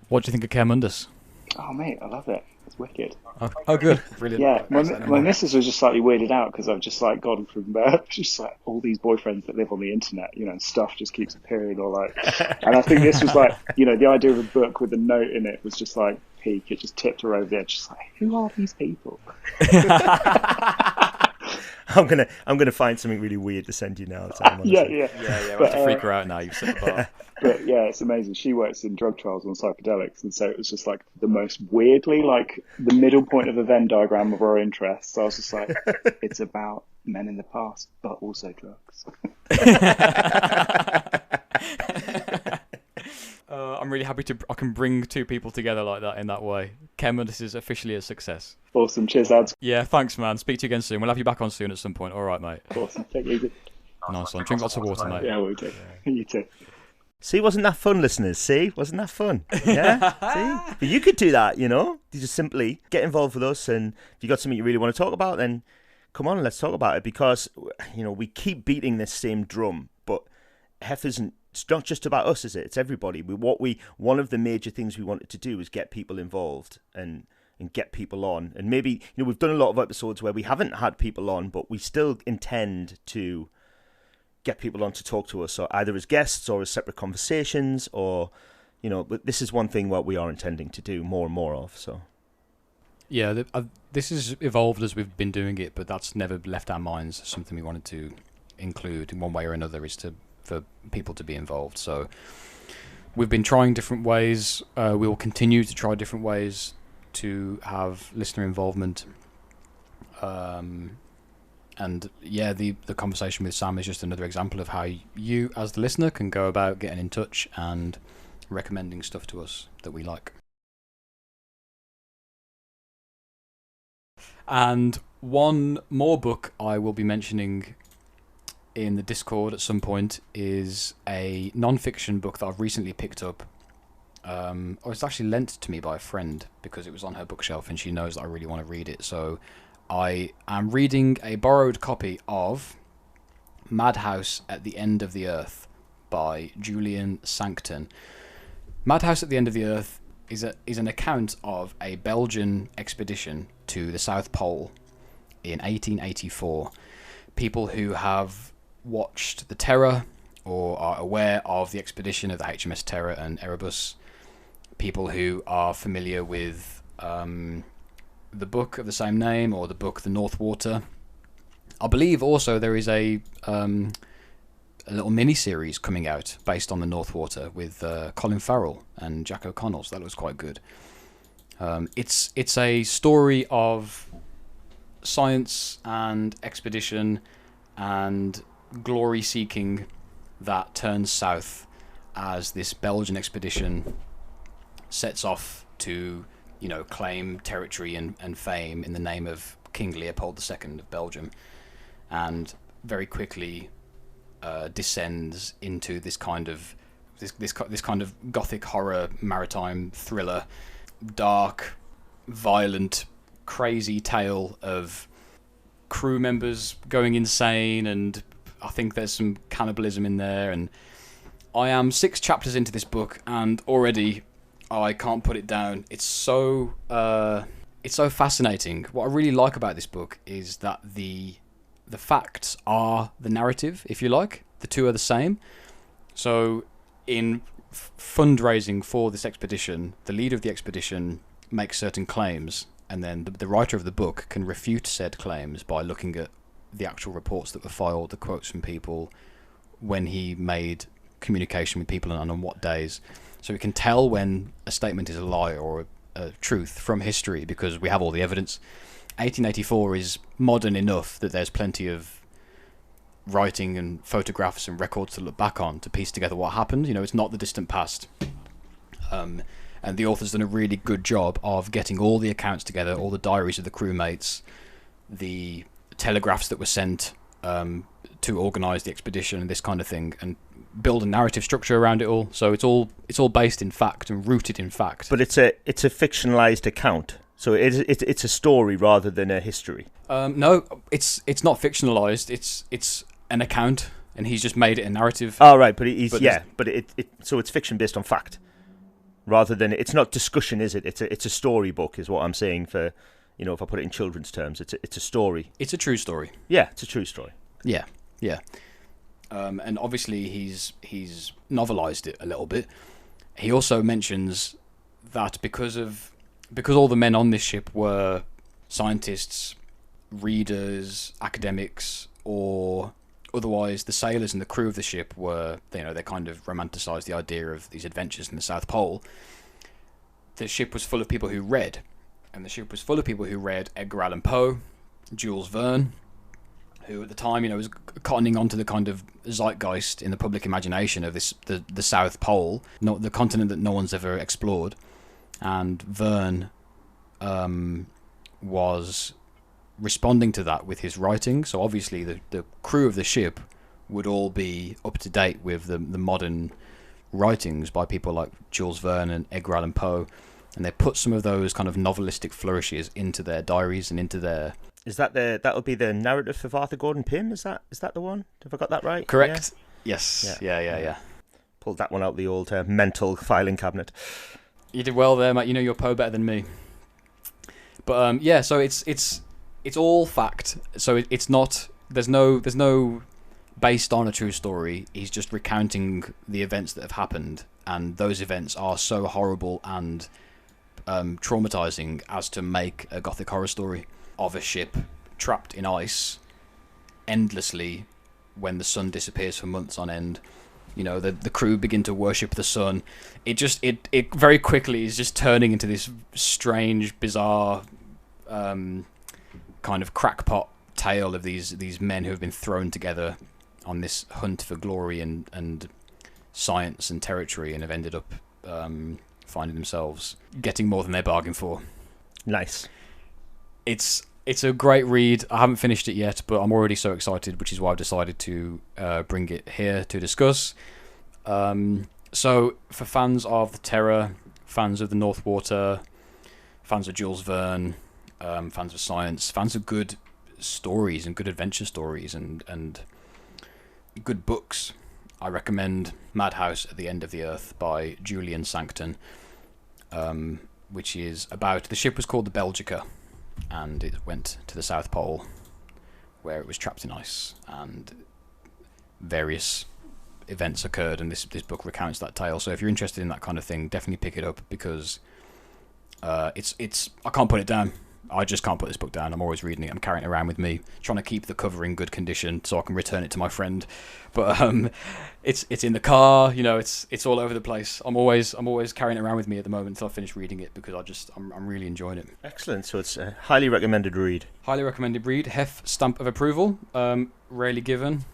What do you think of Caer Mundus? Oh, mate, I love it. It's wicked. Oh, good. Brilliant. Yeah, my missus was just slightly weirded out because I've just like gone from just like all these boyfriends that live on the internet, and stuff just keeps appearing or like, and I think this was like, the idea of a book with a note in it was just like peak. It just tipped her over the edge. Just like, who are these people? I'm gonna find something really weird to send you now. Yeah. We have to freak her out now. You've set the bar. But yeah, it's amazing. She works in drug trials on psychedelics, and so it was just like the most weirdly like the middle point of a Venn diagram of our interests. So I was just like, it's about men in the past, but also drugs. I'm I'm really happy I can bring two people together like that in that way. Caer Mundus is officially a success. Awesome. Cheers, lads. Yeah, thanks, man. Speak to you again soon. We'll have you back on soon at some point. All right, mate. Awesome. Take it easy. Nice one. Drink lots of water, mate. Yeah, we'll do. Yeah. You too. See, wasn't that fun, listeners? See, wasn't that fun? Yeah, see? But you could do that, you know? You just simply get involved with us, and if you got something you really want to talk about, then come on, let's talk about it, because, you know, we keep beating this same drum, but HEF isn't, it's not just about us, is it? It's everybody. One of the major things we wanted to do is get people involved and get people on. And maybe, you know, we've done a lot of episodes where we haven't had people on, but we still intend to get people on to talk to us, or either as guests or as separate conversations, or, you know, but this is one thing what we are intending to do more and more of. So yeah, this has evolved as we've been doing it, but that's never left our minds. Something we wanted to include in one way or another is for people to be involved. So we've been trying different ways. We will continue to try different ways to have listener involvement. And yeah, the conversation with Sam is just another example of how you, as the listener, can go about getting in touch and recommending stuff to us that we like. And one more book I will be mentioning in the Discord at some point is a non-fiction book that I've recently picked up. Or it's actually lent to me by a friend because it was on her bookshelf and she knows that I really want to read it. So I am reading a borrowed copy of Madhouse at the End of the Earth by Julian Sancton. Madhouse at the End of the Earth is an account of a Belgian expedition to the South Pole in 1884. People who have watched the Terror or are aware of the expedition of the HMS Terror and Erebus, people who are familiar with the book of the same name, or the book The North Water. I believe also there is a little mini-series coming out based on The North Water with Colin Farrell and Jack O'Connell, so that looks quite good. It's a story of science and expedition and glory-seeking that turns south as this Belgian expedition sets off to, you know, claim territory and fame in the name of King Leopold II of Belgium, and very quickly descends into this kind of this kind of gothic horror maritime thriller, dark, violent, crazy tale of crew members going insane, and I think there's some cannibalism in there. And I am 6 chapters into this book, and already I can't put it down. It's so fascinating. What I really like about this book is that the facts are the narrative, if you like. The two are the same. So in fundraising for this expedition, the leader of the expedition makes certain claims, and then the writer of the book can refute said claims by looking at the actual reports that were filed, the quotes from people, when he made communication with people and on what days. So we can tell when a statement is a lie or a truth from history because we have all the evidence. 1884 is modern enough that there's plenty of writing and photographs and records to look back on to piece together what happened. You know, it's not the distant past. And the author's done a really good job of getting all the accounts together, all the diaries of the crewmates, the telegraphs that were sent to organise the expedition and this kind of thing, and build a narrative structure around it all. So it's all based in fact and rooted in fact. But it's a fictionalized account, so it's a story rather than a history. No, it's not fictionalized. It's an account, and he's just made it a narrative. Oh right, but so it's fiction based on fact, rather than, it's not discussion, is it? It's a story book, is what I'm saying. For, you know, if I put it in children's terms, it's a story. It's a true story. Yeah, it's a true story. Yeah. And obviously he's novelized it a little bit. He also mentions that because all the men on this ship were scientists, readers, academics, or otherwise the sailors and the crew of the ship were, you know, they kind of romanticized the idea of these adventures in the South Pole. The ship was full of people who read, and the ship was full of people who read Edgar Allan Poe, Jules Verne, who at the time, was cottoning onto the kind of zeitgeist in the public imagination of the South Pole, not the continent that no one's ever explored. And Verne was responding to that with his writing. So obviously the crew of the ship would all be up to date with the modern writings by people like Jules Verne and Edgar Allan Poe, and they put some of those kind of novelistic flourishes into their diaries and into their... Is that that would be the narrative of Arthur Gordon Pym? Is that the one? Have I got that right? Correct. Yeah. Yes. Yeah. Pulled that one out the old mental filing cabinet. You did well there, mate. You know your Poe better than me. But so it's all fact. So it's not. There's no based on a true story. He's just recounting the events that have happened, and those events are so horrible and traumatizing as to make a gothic horror story of a ship trapped in ice endlessly when the sun disappears for months on end. The crew begin to worship the sun. It very quickly is just turning into this strange, bizarre kind of crackpot tale of these men who have been thrown together on this hunt for glory and science and territory, and have ended up finding themselves getting more than they bargained for. Nice. It's a great read. I haven't finished it yet, but I'm already so excited, which is why I've decided to bring it here to discuss. So for fans of the Terror, fans of the North Water, fans of Jules Verne, fans of science, fans of good stories and good adventure stories and good books, I recommend Madhouse at the End of the Earth by Julian Sancton, which is about... The ship was called the Belgica, and it went to the South Pole, where it was trapped in ice, and various events occurred, and this book recounts that tale. So if you're interested in that kind of thing, definitely pick it up, because it's I can't put it down. I just can't put this book down. I'm always reading it. I'm carrying it around with me, trying to keep the cover in good condition so I can return it to my friend. But it's in the car. It's all over the place. I'm always carrying it around with me at the moment until I finish reading it, because I'm really enjoying it. Excellent. So it's a highly recommended read. Highly recommended read. HEF stamp of approval. Rarely given.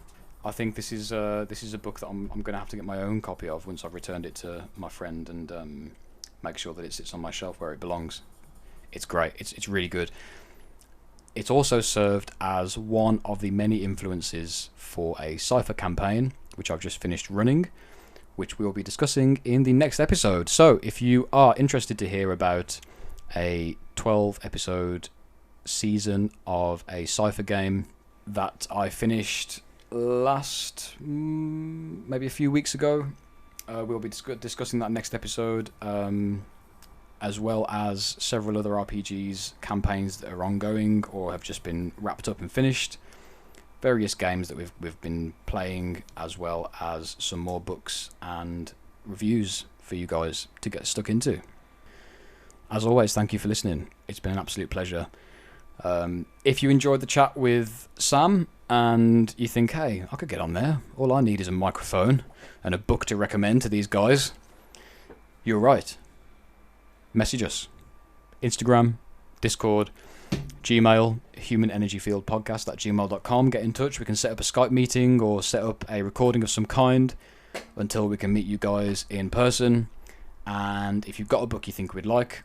I think this is a book that I'm going to have to get my own copy of once I've returned it to my friend, and make sure that it sits on my shelf where it belongs. It's great. It's really good. It's also served as one of the many influences for a Cypher campaign, which I've just finished running, which we'll be discussing in the next episode. So if you are interested to hear about a 12-episode season of a Cypher game that I finished maybe a few weeks ago, we'll be discussing that next episode, as well as several other RPGs campaigns that are ongoing or have just been wrapped up and finished, various games that we've been playing, as well as some more books and reviews for you guys to get stuck into. As always, thank you for listening. It's been an absolute pleasure. If you enjoyed the chat with Sam and you think, hey, I could get on there, all I need is a microphone and a book to recommend to these guys, you're right. Message us. Instagram, Discord, Gmail, humanenergyfieldpodcast@gmail.com. Get in touch. We can set up a Skype meeting or set up a recording of some kind until we can meet you guys in person. And if you've got a book you think we'd like,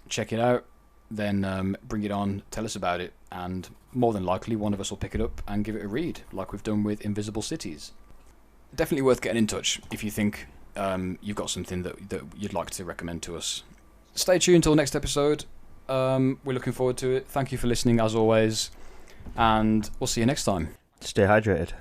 check it out. Then bring it on, tell us about it, and more than likely one of us will pick it up and give it a read, like we've done with Invisible Cities. Definitely worth getting in touch if you think you've got something that you'd like to recommend to us. Stay tuned till next episode. We're looking forward to it. Thank you for listening as always, and we'll see you next time. Stay hydrated.